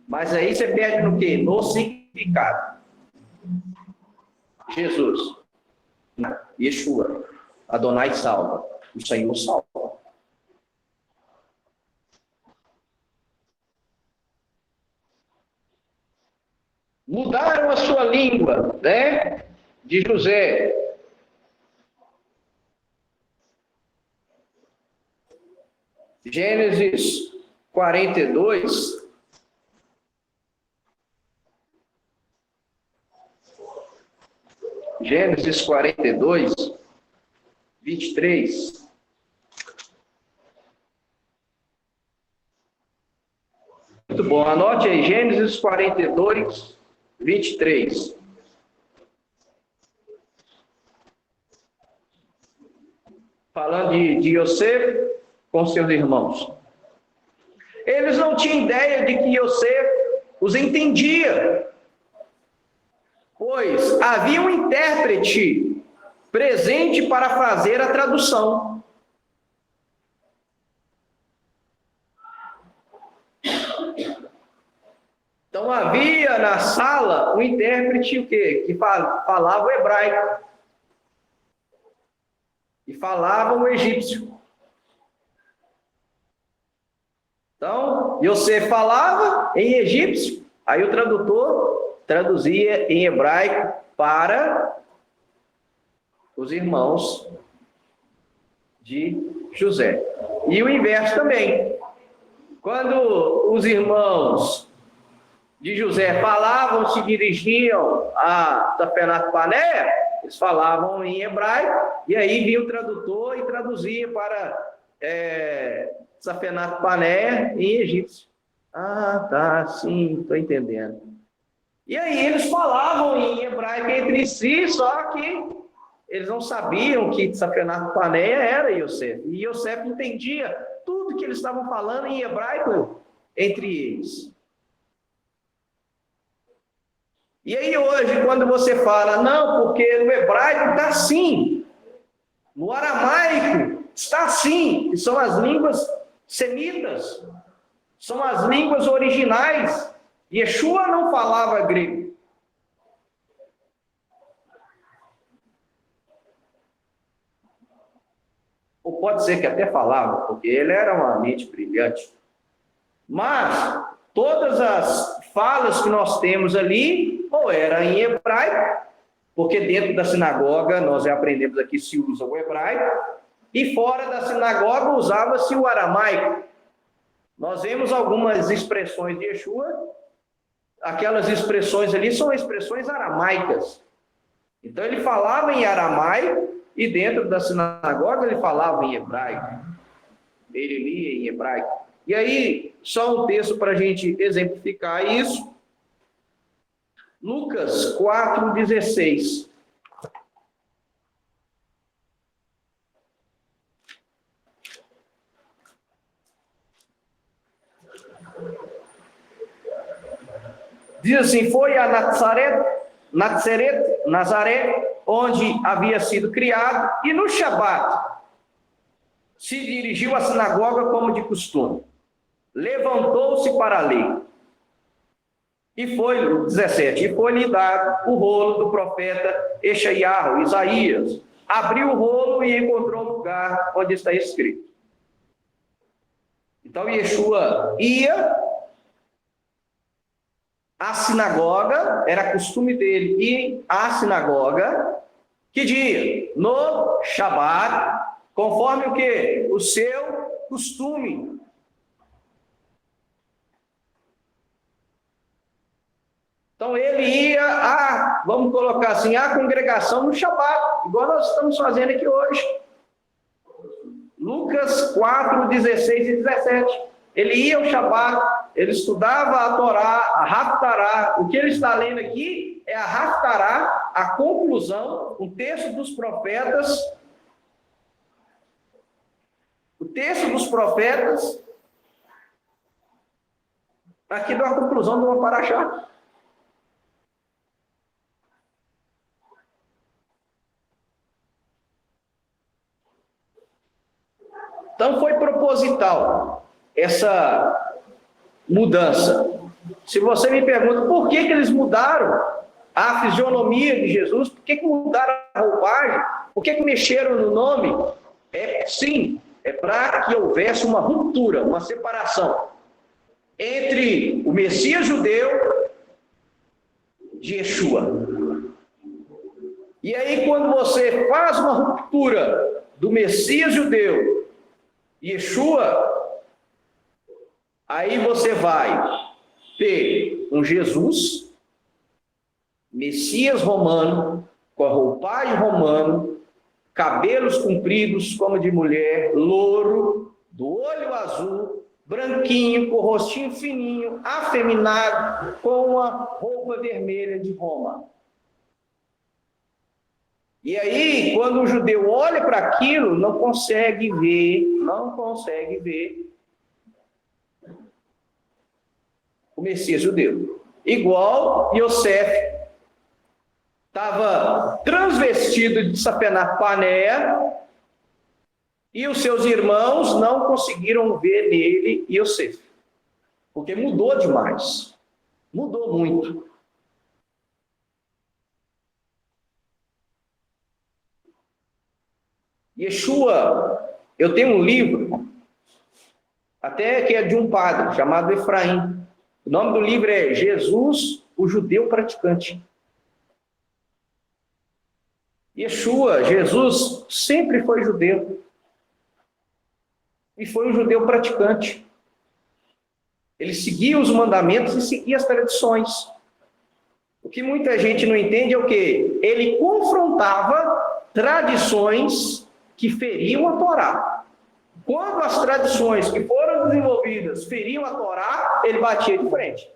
Mas aí você perde no quê? No significado. Jesus, Yeshua, Adonai salva, o Senhor salva. Mudaram a sua língua, né? De José. Gênesis 42. Gênesis 42, 23. Muito bom, anote aí, Gênesis 42, 23. Falando de Yosef com seus irmãos. Eles não tinham ideia de que Yosef os entendia, pois havia um intérprete presente para fazer a tradução. Então havia na sala um intérprete o quê? Que falava o hebraico e falava o egípcio. Então, Yosef falava em egípcio, aí o tradutor traduzia em hebraico para os irmãos de José. E o inverso também. Quando os irmãos de José falavam, se dirigiam a Tapenat-Pané, eles falavam em hebraico, e aí vinha o tradutor e traduzia para Safenat Paneia em egípcio. Ah, tá, sim, estou entendendo. E aí eles falavam em hebraico entre si, só que eles não sabiam que Safenat Paneia era Yosef. E Yosef entendia tudo que eles estavam falando em hebraico entre eles. E aí hoje, quando você fala, não, porque no hebraico está assim, no aramaico está assim, que são as línguas semitas, são as línguas originais. Yeshua não falava grego. Ou pode ser que até falava, porque ele era uma mente brilhante. Mas todas as falas que nós temos ali, ou era em hebraico, porque dentro da sinagoga, nós já aprendemos aqui, se usa o hebraico, e fora da sinagoga usava-se o aramaico. Nós vemos algumas expressões de Yeshua, aquelas expressões ali são expressões aramaicas. Então ele falava em aramaico, e dentro da sinagoga ele falava em hebraico. Ele lia em hebraico. E aí, só um texto para a gente exemplificar isso. Lucas 4,16. Diz assim, foi a Nazaré, onde havia sido criado, e no Shabat se dirigiu à sinagoga como de costume. Levantou-se para ler. E foi, 17, e foi-lhe dado o rolo do profeta Eshaiahu, Isaías. Abriu o rolo e encontrou o lugar onde está escrito. Então Yeshua ia à sinagoga, era costume dele ir à sinagoga, que dia? No Shabat, conforme o quê? O seu costume. Então ele ia vamos colocar assim, a congregação no Shabat, igual nós estamos fazendo aqui hoje. Lucas 4, 16 e 17. Ele ia ao Shabat, ele estudava a Torá, a Haftará. O que ele está lendo aqui é a Haftará, a conclusão, o texto dos profetas. O texto dos profetas, aqui dá uma conclusão de uma paraxá. Então foi proposital essa mudança. Se você me pergunta por que eles mudaram a fisionomia de Jesus, por que mudaram a roupagem, por que mexeram no nome, sim, é para que houvesse uma ruptura, uma separação entre o Messias judeu de Yeshua. E aí quando você faz uma ruptura do Messias judeu Yeshua, aí você vai ter um Jesus, Messias romano, com a roupagem romano, cabelos compridos como de mulher, louro, do olho azul, branquinho, com o rostinho fininho, afeminado, com uma roupa vermelha de Roma. E aí, quando o judeu olha para aquilo, não consegue ver o Messias judeu. Igual Yosef estava transvestido de Safenat Paneia e os seus irmãos não conseguiram ver nele Yosef, porque mudou demais, mudou muito. Yeshua, eu tenho um livro, até que é de um padre, chamado Efraim. O nome do livro é Jesus, o Judeu Praticante. Yeshua, Jesus, sempre foi judeu. E foi um judeu praticante. Ele seguia os mandamentos e seguia as tradições. O que muita gente não entende é o quê? Ele confrontava tradições que feriam a Torá. Quando as tradições que foram desenvolvidas feriam a Torá, ele batia de frente.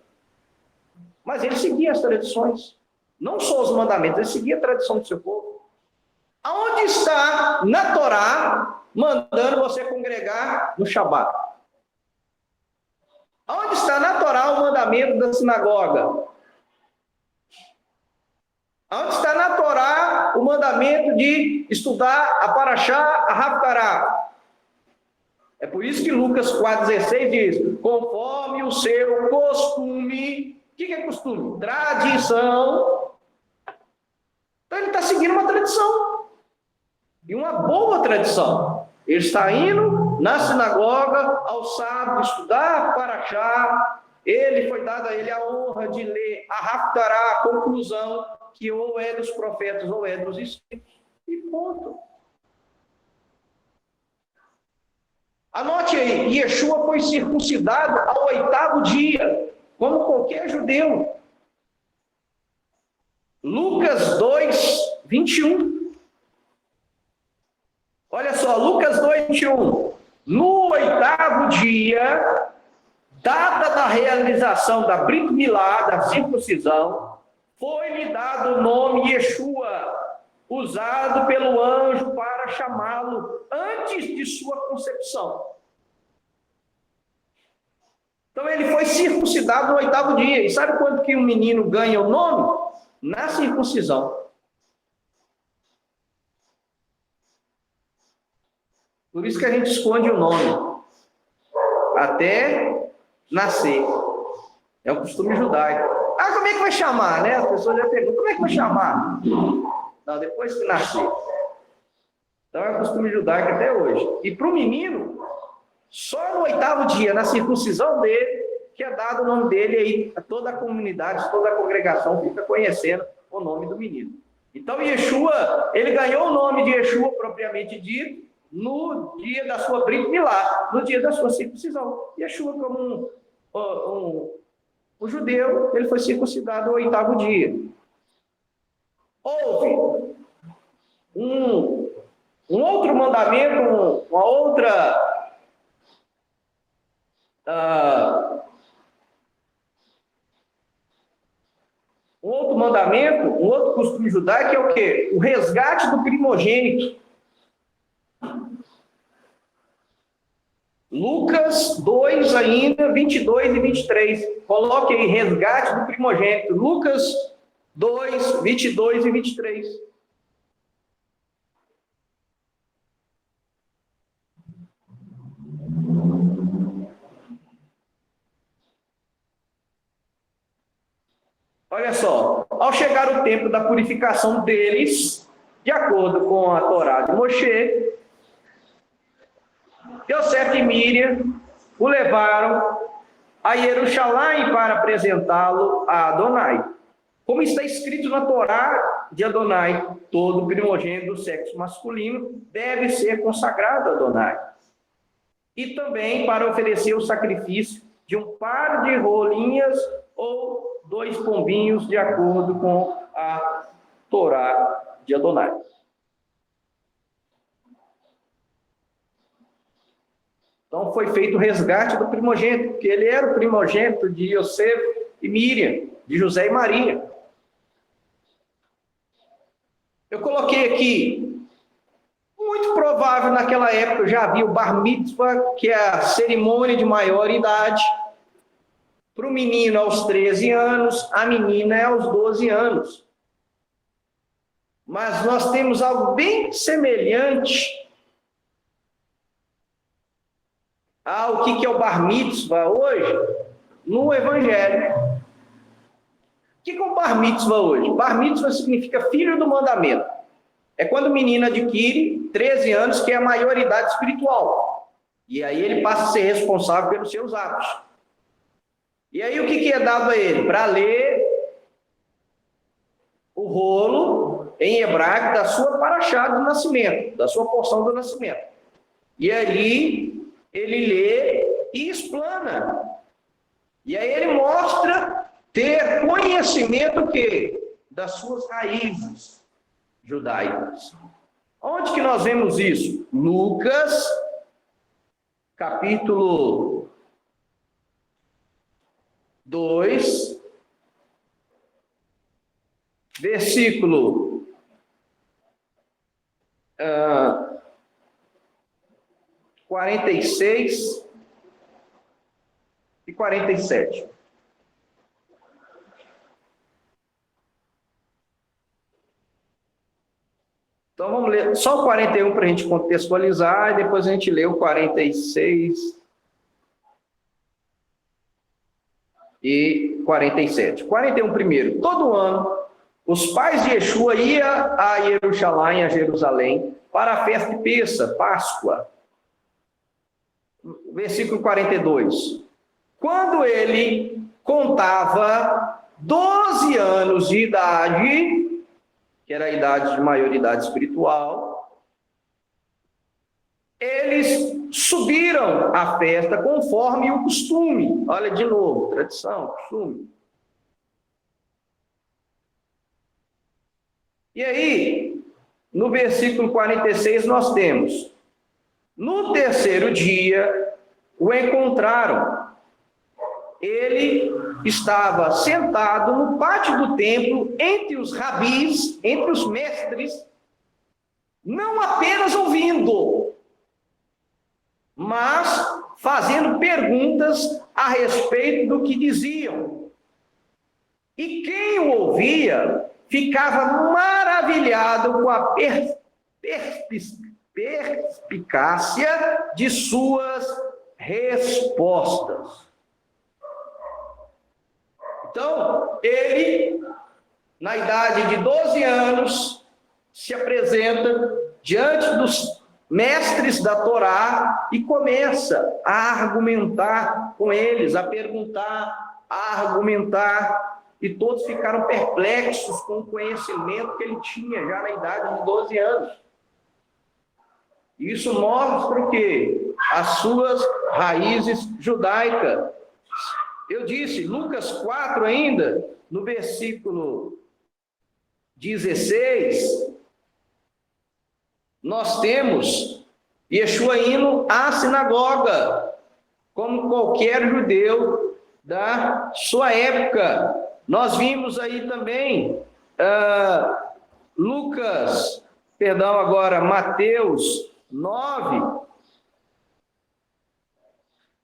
Mas ele seguia as tradições. Não só os mandamentos, ele seguia a tradição do seu povo. Aonde está na Torá mandando você congregar no Shabat? Aonde está na Torá o mandamento da sinagoga? Aonde está na Torá o mandamento de estudar a Parashá, a Haftará? É por isso que Lucas 4,16 diz: conforme o seu costume. O que é costume? Tradição. Então ele está seguindo uma tradição. E uma boa tradição. Ele está indo na sinagoga ao sábado estudar a Parashá. Ele foi dado a ele a honra de ler a Haftará, a conclusão, que ou é dos profetas ou é dos escritos. E ponto. Anote aí, Yeshua foi circuncidado ao 8º dia, como qualquer judeu. Lucas 2, 21. Olha só, Lucas 2, 21. No 8º dia, data da realização da Brit Milá, da circuncisão, foi-lhe dado o nome Yeshua, usado pelo anjo para chamá-lo antes de sua concepção. Então ele foi circuncidado no 8º dia. E sabe quando que um menino ganha o nome? Na circuncisão. Por isso que a gente esconde o nome. Até nascer. É um costume judaico. Ah, como é que vai chamar, né? As pessoas já perguntam, como é que vai chamar? Não, depois que nascer. Então é um costume judaico até hoje. E para o menino, só no 8º dia, na circuncisão dele, que é dado o nome dele, aí toda a comunidade, toda a congregação fica conhecendo o nome do menino. Então Yeshua, ele ganhou o nome de Yeshua propriamente dito no dia da sua Brit Milá, no dia da sua circuncisão. Yeshua, como um judeu, ele foi circuncidado no 8º dia. Houve um outro mandamento, uma outra um outro mandamento, um outro costume judaico, que é o quê? O resgate do primogênito. Lucas 2 ainda, 22 e 23. Coloque aí, resgate do primogênito. Lucas 2, 22 e 23. Olha só, ao chegar o tempo da purificação deles, de acordo com a Torá de Moshe, Yosef e Miriam o levaram a Jerusalém para apresentá-lo a Adonai. Como está escrito na Torá de Adonai, todo primogênito do sexo masculino deve ser consagrado a Adonai. E também para oferecer o sacrifício de um par de rolinhas ou 2 pombinhos, de acordo com a Torá de Adonai. Então foi feito o resgate do primogênito, porque ele era o primogênito de Yosef e Miriam, de José e Maria. Eu coloquei aqui, muito provável naquela época já havia o Bar Mitzvah, que é a cerimônia de maioridade. Para o menino aos 13 anos, a menina é aos 12 anos. Mas nós temos algo bem semelhante ao que é o Bar Mitzvah hoje, no Evangelho. O que é o Bar Mitzvah hoje? Bar Mitzvah significa filho do mandamento. É quando o menino adquire 13 anos, que é a maioridade espiritual. E aí ele passa a ser responsável pelos seus atos. E aí o que é dado a ele? Para ler o rolo em hebraico da sua paraxá do nascimento, da sua porção do nascimento. E ali ele lê e explana. E aí ele mostra ter conhecimento que das suas raízes judaicas. Onde que nós vemos isso? Lucas capítulo 2, versículo 46 e 47. Então vamos ler só o 41 para a gente contextualizar, e depois a gente lê o 46 e 47. 41 primeiro. Todo ano, os pais de Yeshua iam a Jerusalém, para a festa de Pêssah, Páscoa. Versículo 42. Quando ele contava 12 anos de idade, que era a idade de maioridade espiritual, eles subiram à festa conforme o costume. Olha de novo, tradição, costume. E aí, no versículo 46, nós temos: no terceiro dia, o encontraram. Ele estava sentado no pátio do templo, entre os rabis, entre os mestres, não apenas ouvindo, mas fazendo perguntas a respeito do que diziam. E quem o ouvia ficava maravilhado com a perspicácia de suas respostas. Então, ele, na idade de 12 anos, se apresenta diante dos mestres da Torá e começa a argumentar com eles, a perguntar, a argumentar, e todos ficaram perplexos com o conhecimento que ele tinha já na idade de 12 anos. Isso mostra o quê? As suas raízes judaicas. Eu disse, Lucas 4 ainda, no versículo 16, nós temos Yeshua indo à sinagoga, como qualquer judeu da sua época. Nós vimos aí também Mateus 9,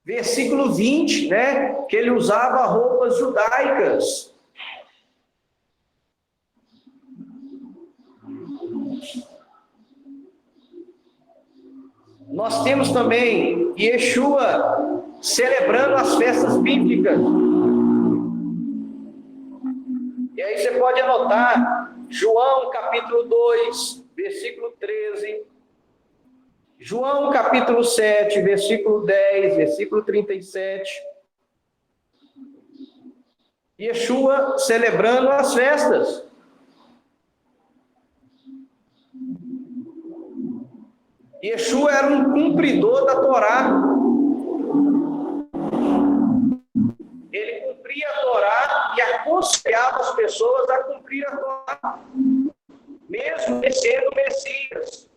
versículo 20, né? Que ele usava roupas judaicas. Nós temos também Yeshua celebrando as festas bíblicas. E aí você pode anotar João capítulo 2, versículo 13. João capítulo 7, versículo 10, versículo 37. Yeshua celebrando as festas. Yeshua era um cumpridor da Torá. Ele cumpria a Torá e aconselhava as pessoas a cumprir a Torá, mesmo sendo Messias.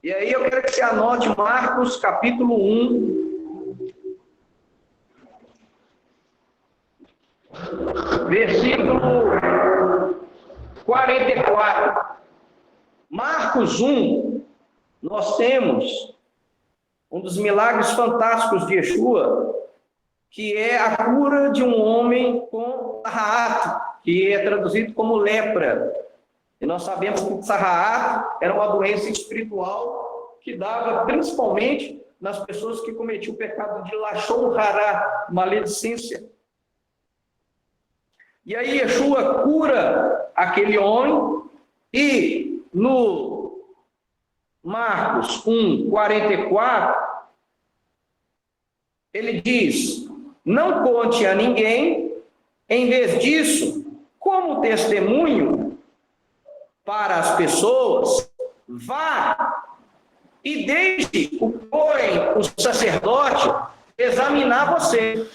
E aí eu quero que você anote Marcos capítulo 1, versículo 44. Marcos 1, nós temos um dos milagres fantásticos de Yeshua, que é a cura de um homem com sarraat, que é traduzido como lepra. E nós sabemos que o sarraat era uma doença espiritual que dava principalmente nas pessoas que cometiam o pecado de lashon hará, maledicência. E aí Yeshua cura aquele homem, e no Marcos 1, 44, ele diz: não conte a ninguém, em vez disso, como testemunho para as pessoas, vá e deixe o sacerdote examinar você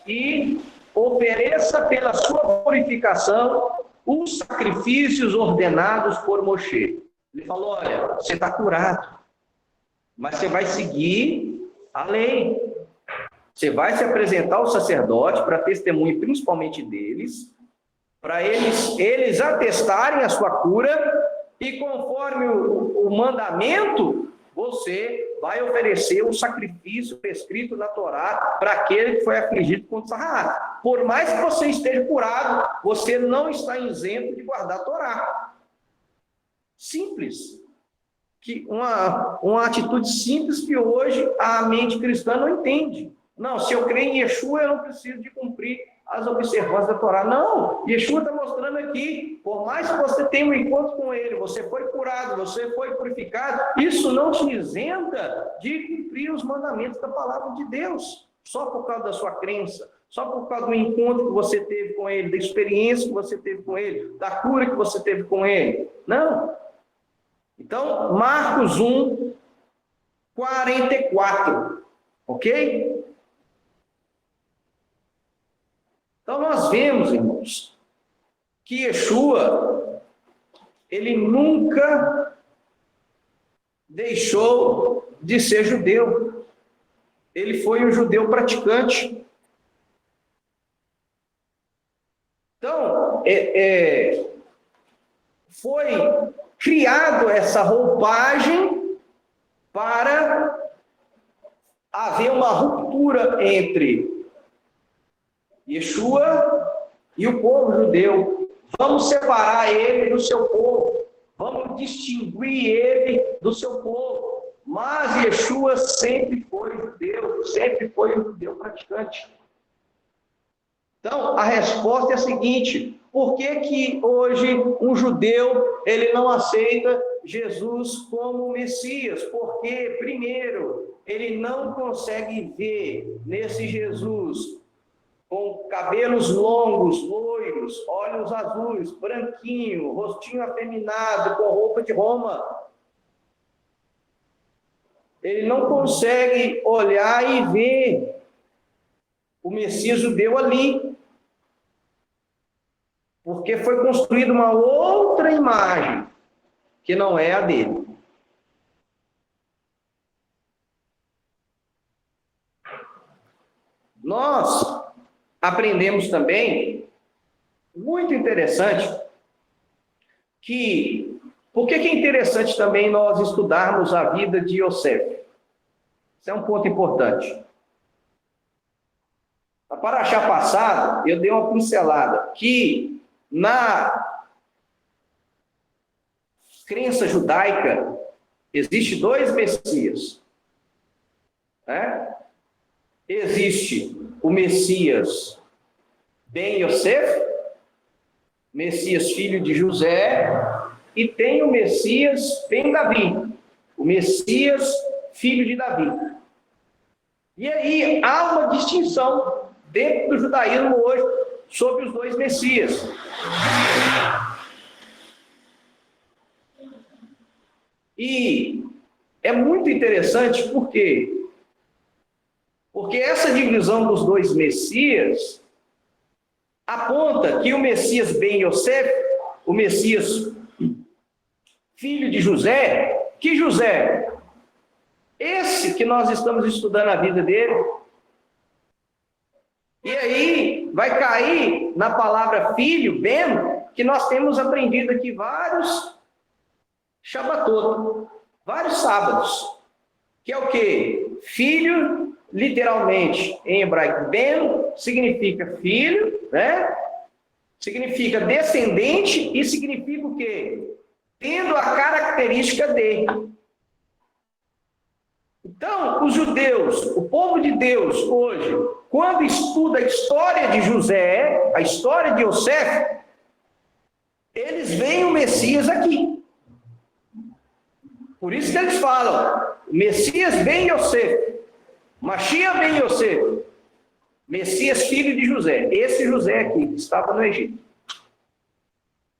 e ofereça pela sua purificação os sacrifícios ordenados por Moshe. Ele falou: olha, você está curado. mas você vai seguir a lei. Você vai se apresentar ao sacerdote para testemunho principalmente deles, para eles atestarem a sua cura, e conforme o mandamento, você vai oferecer o sacrifício prescrito na Torá para aquele que foi afligido com Sahará. Por mais que você esteja curado, você não está isento de guardar a Torá. Simples. Uma atitude simples que hoje a mente cristã não entende. Não, se eu creio em Yeshua, eu não preciso de cumprir as observâncias da Torá. Não, Yeshua está mostrando aqui, por mais que você tenha um encontro com ele, você foi curado, você foi purificado, isso não te isenta de cumprir os mandamentos da palavra de Deus, só por causa da sua crença, só por causa do encontro que você teve com ele, da experiência que você teve com ele, da cura que você teve com ele. Não. Então, Marcos 1, 44, ok? Então, nós vemos, irmãos, que Yeshua, ele nunca deixou de ser judeu. Ele foi um judeu praticante. Então, foi criado essa roupagem para haver uma ruptura entre Yeshua e o povo judeu. Vamos separar ele do seu povo. Vamos distinguir ele do seu povo. Mas Yeshua sempre foi judeu, sempre foi um judeu praticante. Então, a resposta é a seguinte: por que hoje um judeu ele não aceita Jesus como Messias? Porque, primeiro, ele não consegue ver nesse Jesus com cabelos longos, loiros, olhos azuis, branquinho, rostinho afeminado, com roupa de Roma. Ele não consegue olhar e ver o Messias judeu ali, porque foi construída uma outra imagem, que não é a dele. Nós aprendemos também, muito interessante, que, por que é interessante também nós estudarmos a vida de Yosef? Isso é um ponto importante. Na paraxá passada, eu dei uma pincelada, que na crença judaica, existe dois Messias. Né? Existe o Messias Ben Yosef, Messias filho de José, e tem o Messias Ben Davi, o Messias filho de Davi. E aí há uma distinção dentro do judaísmo hoje sobre os dois Messias. E é muito interessante porque essa divisão dos dois Messias aponta que o Messias Ben Yosef, o Messias filho de José, que José, esse que nós estamos estudando a vida dele, e aí vai cair na palavra filho, Ben, que nós temos aprendido aqui vários Shabbatot, vários sábados, que é o quê? Filho, literalmente, em hebraico, Ben, significa filho, né? Significa descendente e significa o quê? Tendo a característica de. Então, os judeus, o povo de Deus hoje, quando estuda a história de José, a história de Yosef, eles veem o Messias aqui. Por isso que eles falam, Messias Ben Yosef, Mashiach Ben Yosef, Messias filho de José. Esse José aqui, que estava no Egito.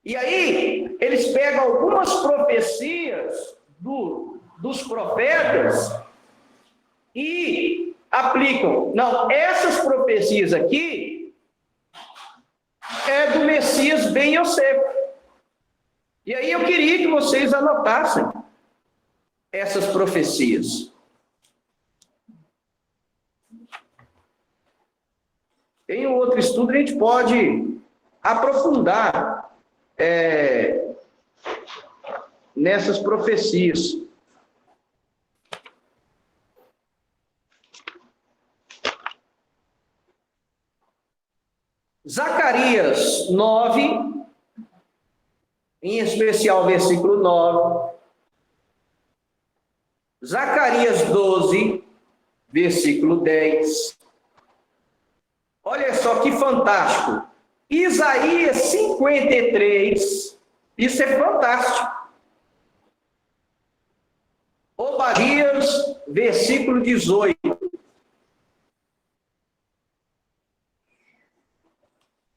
E aí, eles pegam algumas profecias dos profetas e aplicam. Não, essas profecias aqui é do Messias Ben Yosef. E aí eu queria que vocês anotassem. essas profecias? Em um outro estudo, a gente pode aprofundar nessas profecias. Zacarias 9, em especial versículo 9. Zacarias 12, versículo 10. Olha só que fantástico. Isaías 53, isso é fantástico. Obadias, versículo 18.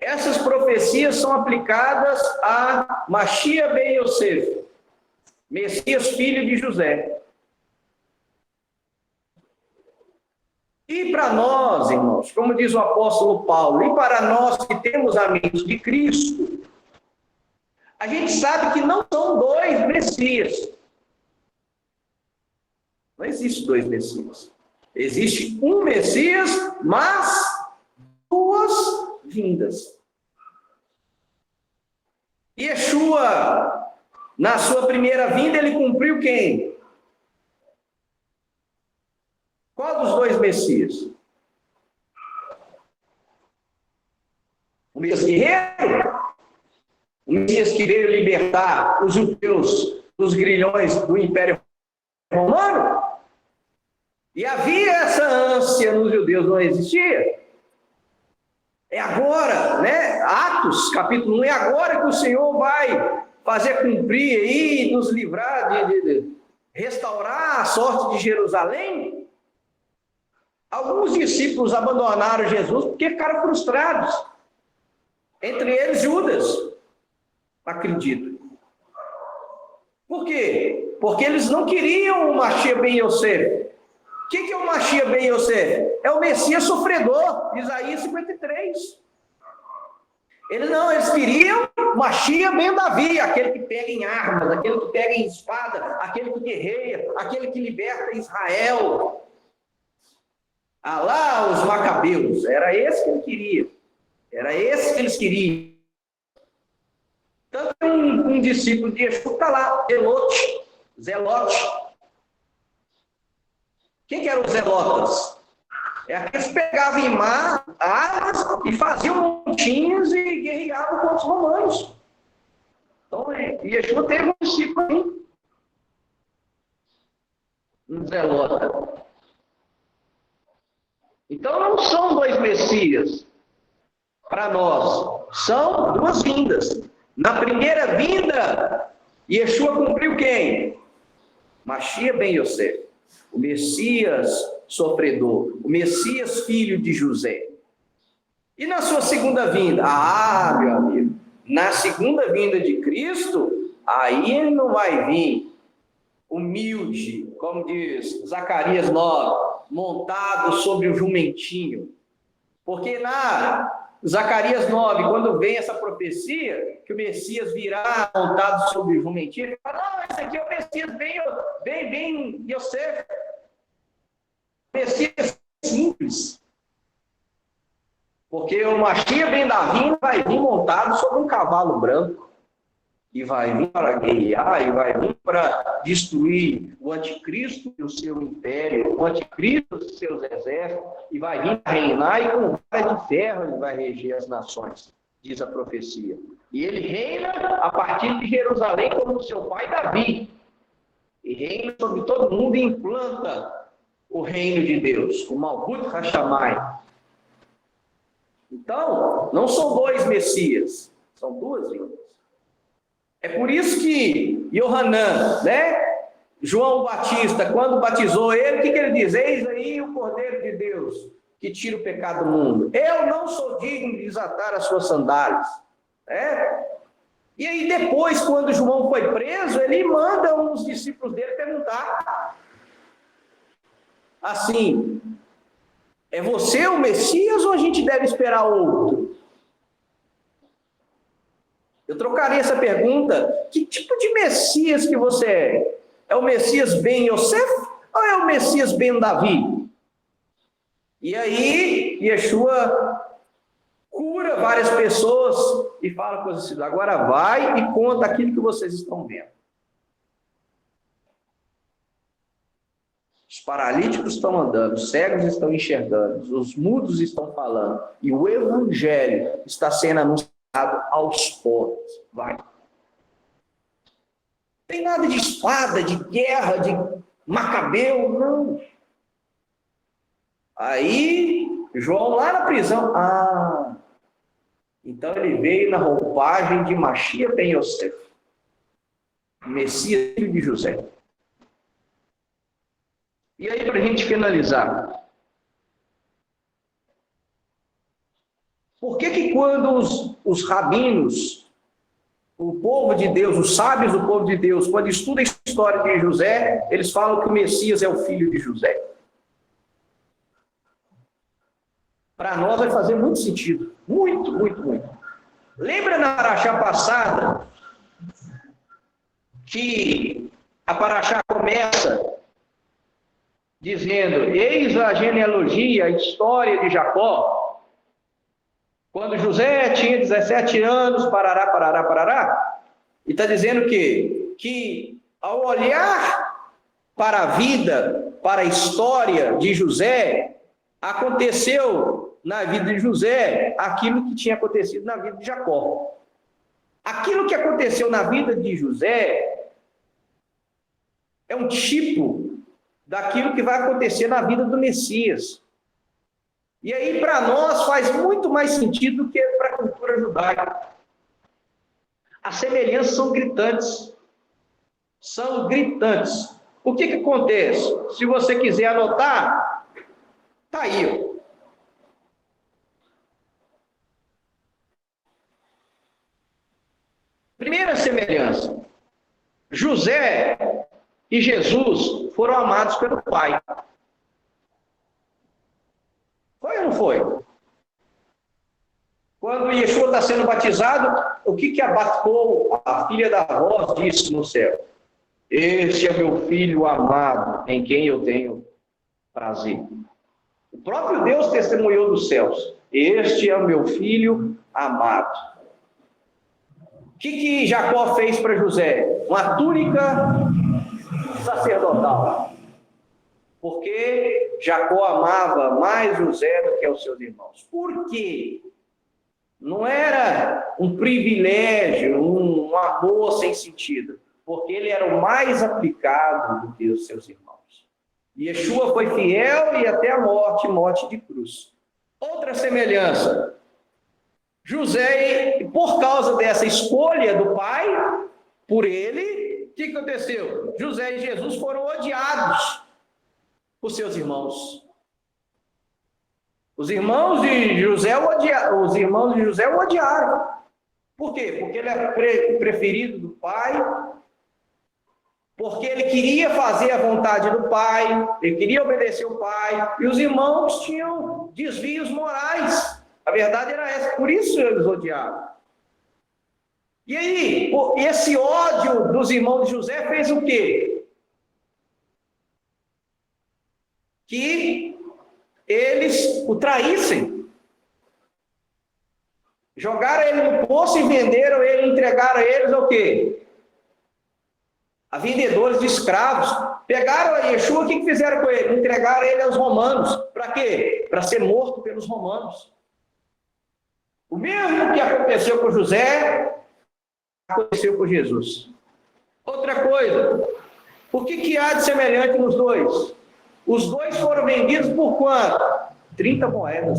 Essas profecias são aplicadas a Machia ben Yosef, Messias filho de José. E para nós, irmãos, como diz o apóstolo Paulo, e para nós que temos a mente de Cristo, a gente sabe que não são dois Messias. Não existe dois Messias. Existe um Messias, mas duas vindas. Yeshua, na sua primeira vinda, ele cumpriu quem? Qual dos dois Messias? O Messias guerreiro? O Messias que veio libertar os judeus dos grilhões do Império Romano? E havia essa ânsia nos judeus, não existia? É agora, né? Atos, capítulo 1, é agora que o Senhor vai fazer cumprir aí, nos livrar de restaurar a sorte de Jerusalém. Alguns discípulos abandonaram Jesus porque ficaram frustrados. Entre eles, Judas. Acredito. Por quê? Porque eles não queriam o Machia ben Yosef. O que é o Machia ben Yosef? É o Messias sofredor, Isaías 53. Eles queriam Machia ben Davi, aquele que pega em armas, aquele que pega em espada, aquele que guerreia, aquele que liberta Israel. Ah lá, os macabeus, era esse que ele queria. Era esse que eles queriam. Tanto um discípulo de Yeshua está lá, Zelote. Quem que eram os zelotas? É aqueles que pegavam em armas e faziam montinhos e guerreavam contra os romanos. Então, Yeshua teve um discípulo aí. Um zelota. Então, não são dois Messias para nós. São duas vindas. Na primeira vinda, Yeshua cumpriu quem? Machia ben Yosef. O Messias sofredor. O Messias filho de José. E na sua segunda vinda? Ah, meu amigo. Na segunda vinda de Cristo, aí ele não vai vir humilde, como diz Zacarias 9, montado sobre o jumentinho. Porque na Zacarias 9, quando vem essa profecia, que o Messias virá montado sobre o jumentinho, ele fala, não, esse aqui é o Messias, vem Yosef. Messias simples. Porque o Machia ben Davi vai vir montado sobre um cavalo branco. E vai vir para guerrear, e vai vir para destruir o anticristo e o seu império, o anticristo e os seus exércitos, e vai vir para reinar, e com vara de ferro ele vai reger as nações, diz a profecia. E ele reina a partir de Jerusalém como seu pai Davi. E reina sobre todo mundo e implanta o reino de Deus, o Malhut Hashamai. Então, não são dois Messias, são duas vindas. É por isso que Yohanan, né? João Batista, quando batizou ele, o que ele diz? Eis aí o Cordeiro de Deus, que tira o pecado do mundo. Eu não sou digno de desatar as suas sandálias. E aí depois, quando João foi preso, ele manda uns discípulos dele perguntar assim, é você o Messias ou a gente deve esperar outro? Eu trocaria essa pergunta, que tipo de Messias que você é? É o Messias ben Yosef ou é o Messias ben Davi? E aí, Yeshua cura várias pessoas e fala coisas assim: agora vai e conta aquilo que vocês estão vendo. Os paralíticos estão andando, os cegos estão enxergando, os mudos estão falando, e o evangelho está sendo anunciado aos pobres. Vai. Não tem nada de espada, de guerra, de macabeu, não. Aí, João lá na prisão, então ele veio na roupagem de Mashiach ben Yosef, Messias, filho de José. E aí, para a gente finalizar, por que quando os rabinos, o povo de Deus, os sábios do povo de Deus, quando estudam a história de José, eles falam que o Messias é o filho de José? Para nós vai fazer muito sentido. Muito, muito, muito. Lembra na paraxá passada que a paraxá começa dizendo: eis a genealogia, a história de Jacó. Quando José tinha 17 anos, parará. E está dizendo que ao olhar para a vida, para a história de José, aconteceu na vida de José aquilo que tinha acontecido na vida de Jacó. Aquilo que aconteceu na vida de José é um tipo daquilo que vai acontecer na vida do Messias. E aí, para nós, faz muito mais sentido do que para a cultura judaica. As semelhanças são gritantes. São gritantes. O que acontece? Se você quiser anotar, está aí, ó. Primeira semelhança: José e Jesus foram amados pelo Pai. Foi ou não foi? Quando Yeshua está sendo batizado, o que abatou a filha da voz disse no céu? Este é meu filho amado, em quem eu tenho prazer. O próprio Deus testemunhou dos céus: este é o meu filho amado. O que Jacó fez para José? Uma túnica sacerdotal. Porque Jacó amava mais José do que os seus irmãos. Por quê? Não era um privilégio, um amor sem sentido. Porque ele era o mais aplicado do que os seus irmãos. Yeshua foi fiel e até a morte de cruz. Outra semelhança: José, por causa dessa escolha do pai, por ele, o que aconteceu? José e Jesus foram odiados por seus irmãos. Os irmãos de José o odiaram. Por quê? Porque ele era preferido do pai, porque ele queria fazer a vontade do pai, ele queria obedecer o pai, e os irmãos tinham desvios morais. A verdade era essa, por isso eles odiavam. E aí, esse ódio dos irmãos de José fez o quê? Que eles o traíssem. Jogaram ele no poço e venderam ele, entregaram eles ao quê? A vendedores de escravos. Pegaram a Yeshua, o que fizeram com ele? Entregaram ele aos romanos. Para quê? Para ser morto pelos romanos. O mesmo que aconteceu com José, aconteceu com Jesus. Outra coisa, o que há de semelhante nos dois? Os dois foram vendidos por quanto? 30 moedas.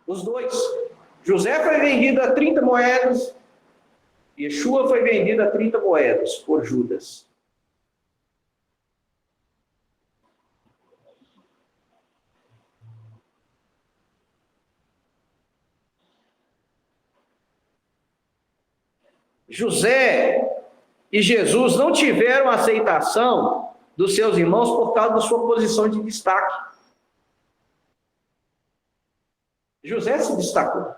Os dois. José foi vendido a 30 moedas, Yeshua foi vendido a 30 moedas por Judas. José e Jesus não tiveram aceitação dos seus irmãos por causa da sua posição de destaque. José se destacou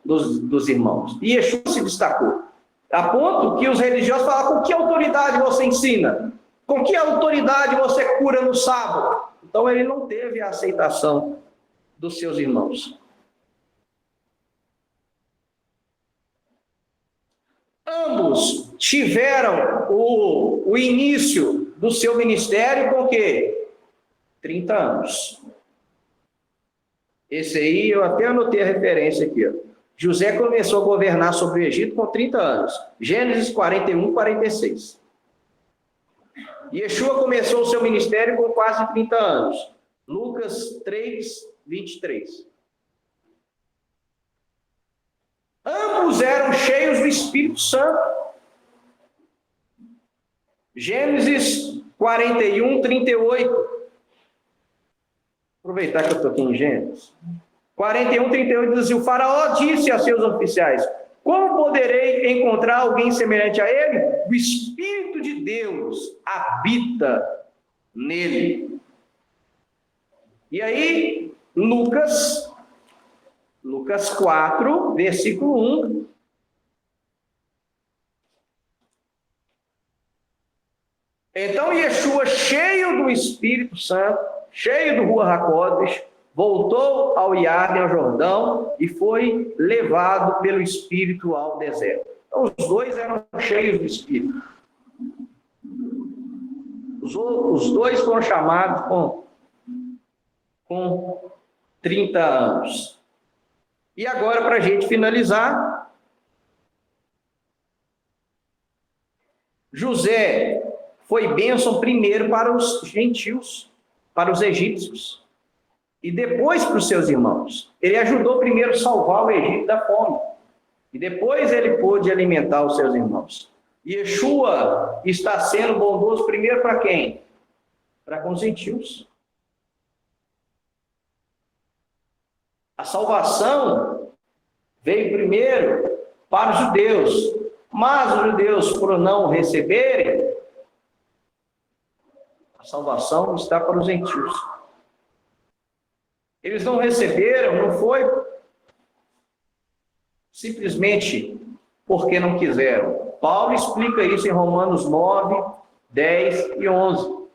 dos irmãos, e Yeshua se destacou, a ponto que os religiosos falavam: com que autoridade você ensina? Com que autoridade você cura no sábado? Então ele não teve a aceitação dos seus irmãos. Ambos tiveram o início do seu ministério com o quê? 30 anos. Esse aí eu até anotei a referência aqui, ó. José começou a governar sobre o Egito com 30 anos. Gênesis 41, 46. Yeshua começou o seu ministério com quase 30 anos. Lucas 3, 23. Ambos eram cheios do Espírito Santo. Gênesis 41, 38. Aproveitar que eu estou aqui em Gênesis. 41, 38 diz assim: o faraó disse a seus oficiais: como poderei encontrar alguém semelhante a ele? O Espírito de Deus habita nele. E aí, Lucas 4, versículo 1. Então, Yeshua, cheio do Espírito Santo, cheio do Ruach HaKodesh, voltou ao Iarden, ao Jordão, e foi levado pelo Espírito ao deserto. Então, os dois eram cheios do Espírito. Os dois foram chamados com 30 anos. E agora, para a gente finalizar, José foi bênção primeiro para os gentios, para os egípcios, e depois para os seus irmãos. Ele ajudou primeiro a salvar o Egito da fome, e depois ele pôde alimentar os seus irmãos. Yeshua está sendo bondoso primeiro para quem? Para com os gentios. A salvação veio primeiro para os judeus, mas os judeus, por não receberem, a salvação está para os gentios. Eles não receberam, não foi simplesmente porque não quiseram. Paulo explica isso em Romanos 9, 10 e 11.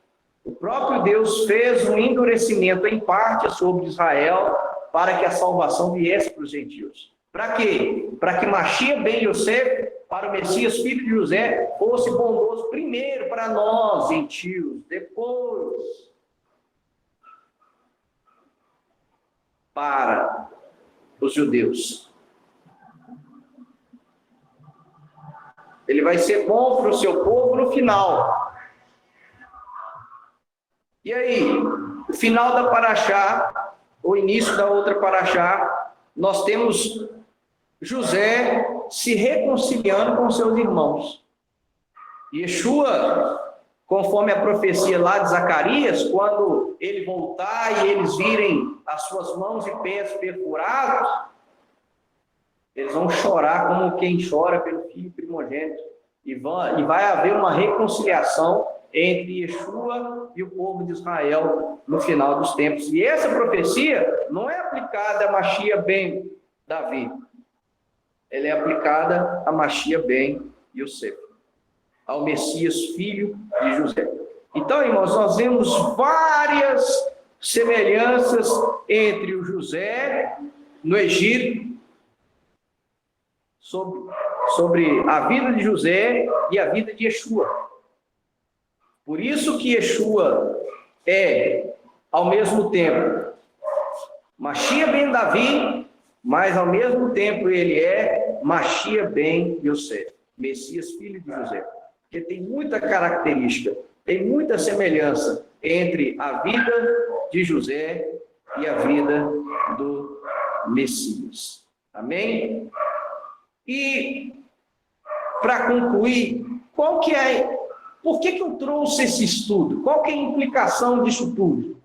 O próprio Deus fez um endurecimento em parte sobre Israel para que a salvação viesse para os gentios. Para quê? Para que Mashiach ben Yosef, para o Messias, filho de José, fosse bondoso primeiro para nós, gentios, depois para os judeus. Ele vai ser bom para o seu povo no final. E aí, o final da paraxá, o início da outra paraxá, nós temos José se reconciliando com seus irmãos. Yeshua, conforme a profecia lá de Zacarias, quando ele voltar e eles virem as suas mãos e pés perfurados, eles vão chorar como quem chora pelo filho primogênito. E vai haver uma reconciliação entre Yeshua e o povo de Israel no final dos tempos. E essa profecia não é aplicada a Mashiach ben Davi. Ela é aplicada a Mashiach ben Yosef, ao Messias, filho de José. Então, irmãos, nós vemos várias semelhanças entre o José no Egito, sobre a vida de José e a vida de Yeshua. Por isso que Yeshua é, ao mesmo tempo, Mashiach ben Davi, mas ao mesmo tempo ele é Mashiach ben Yosef, Messias, filho de José. Porque tem muita característica, tem muita semelhança entre a vida de José e a vida do Messias. Amém? E, para concluir, por que eu trouxe esse estudo? Qual que é a implicação disso tudo?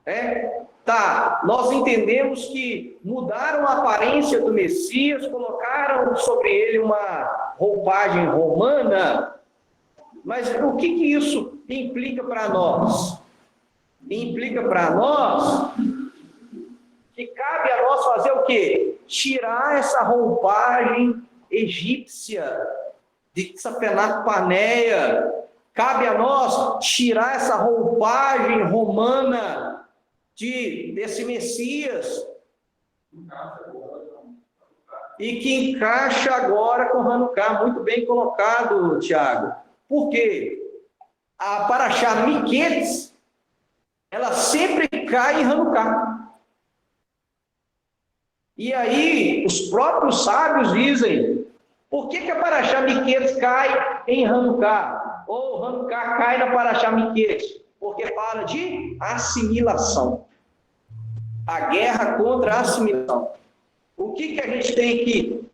Nós entendemos que mudaram a aparência do Messias, colocaram sobre ele uma roupagem romana, mas o que isso implica para nós? Implica para nós que cabe a nós fazer o quê? Tirar essa roupagem egípcia, de Safenat Paneia, Cabe a nós tirar essa roupagem romana desse Messias e que encaixa agora com Hanukkah. Muito bem colocado, Tiago. Por quê? A Parashá Miquetes, ela sempre cai em Hanukkah. E aí, os próprios sábios dizem, por que a Parashá Miquetes cai em Hanukkah? Ou Hanukkah cai na Parashá Miquetes? Porque fala de assimilação. A guerra contra a assimilação. O que a gente tem que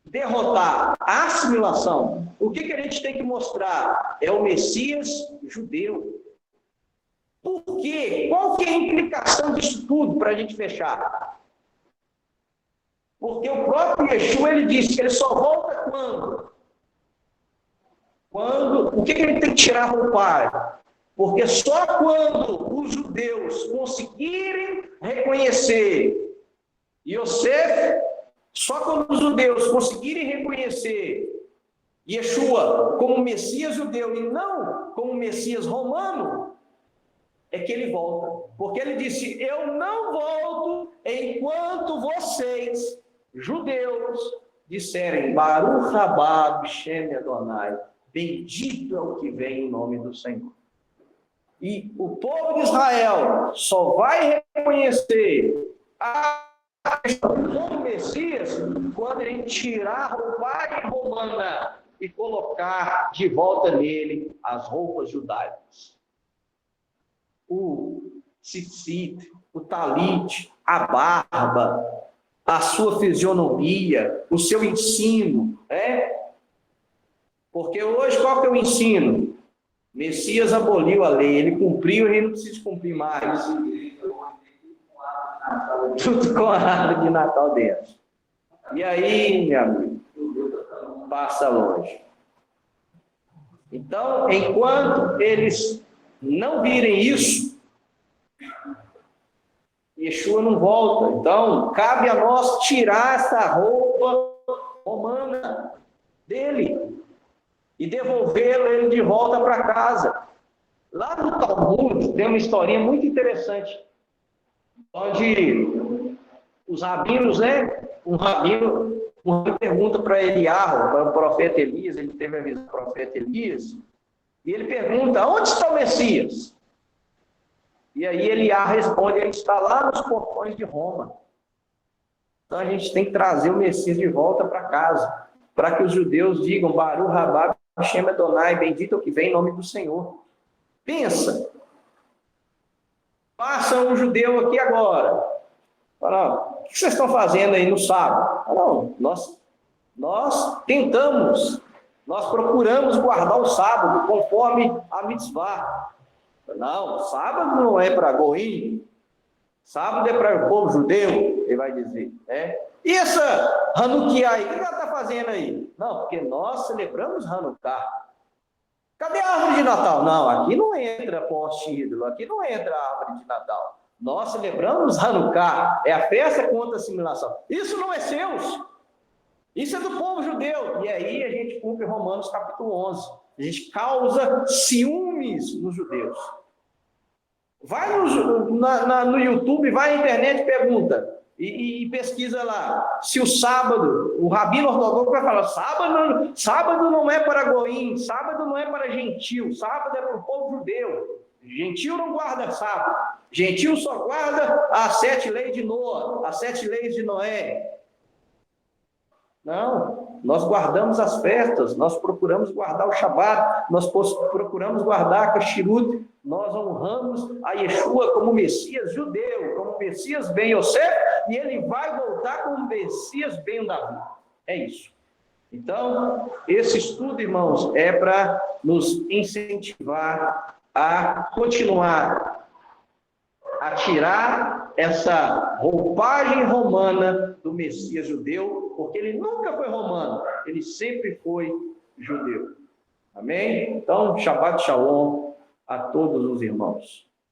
derrotar? A assimilação. O que a gente tem que mostrar? É o Messias judeu. Por quê? Qual que é a implicação disso tudo para a gente fechar? Porque o próprio Yeshua, ele disse que ele só volta quando? O que ele tem que tirar a roupagem? Porque só quando os judeus conseguirem reconhecer Yosef, só quando os judeus conseguirem reconhecer Yeshua como Messias judeu e não como Messias romano, é que ele volta. Porque ele disse, eu não volto enquanto vocês, judeus, disserem, Baruch haba b'shem Adonai, bendito é o que vem em nome do Senhor. E o povo de Israel só vai reconhecer como Messias quando ele tirar a roupagem romana e colocar de volta nele as roupas judaicas. O tzitzit, o talit, a barba, a sua fisionomia, o seu ensino, Porque hoje qual que é o ensino? Messias aboliu a lei, ele cumpriu e ele não precisa cumprir mais. Tudo com a árvore de Natal dentro. E aí, meu amigo, passa longe. Então, enquanto eles não virem isso, Yeshua não volta. Então, cabe a nós tirar essa roupa romana dele e devolvê-lo ele de volta para casa. Lá no Talmud tem uma historinha muito interessante, onde os rabinos, um rabino pergunta para Eliarro, para o profeta Elias, ele teve a visão do profeta Elias, e ele pergunta, onde está o Messias? E aí Eliarro responde, ele está lá nos portões de Roma. Então a gente tem que trazer o Messias de volta para casa, para que os judeus digam, Baruch haba b'shem Adonai, bendito é o que vem em nome do Senhor. Pensa, passa um judeu aqui agora, fala, o que vocês estão fazendo aí no sábado? Não, nós tentamos, nós procuramos guardar o sábado conforme a mitzvah. Não, sábado não é para goim, sábado é para o povo judeu, ele vai dizer. E essa Hanukkah aí, o que ela está fazendo aí? Não, porque nós celebramos Hanukkah. Cadê a árvore de Natal? Não, aqui não entra poste ídolo, aqui não entra a árvore de Natal. Nós celebramos Hanukkah, é a festa contra a assimilação. Isso não é seus, isso é do povo judeu. E aí a gente cumpre Romanos capítulo 11. A gente causa ciúmes nos judeus. Vai no YouTube, vai na internet e pergunta, e pesquisa lá, se o sábado, o rabino ortodoxo vai falar, sábado não é para goim, sábado não é para gentil, sábado é para o povo judeu. Gentil não guarda sábado, gentil só guarda as 7 leis de Noa, as 7 leis de Noé. Não, nós guardamos as festas, nós procuramos guardar o Shabat, nós procuramos guardar a Kashrut, nós honramos a Yeshua como Messias judeu, como Messias ben Yosef, e ele vai voltar como Messias ben Davi. É isso. Então, esse estudo, irmãos, é para nos incentivar a continuar a tirar essa roupagem romana do Messias judeu, porque ele nunca foi romano, ele sempre foi judeu. Amém? Então, Shabbat Shalom a todos os irmãos.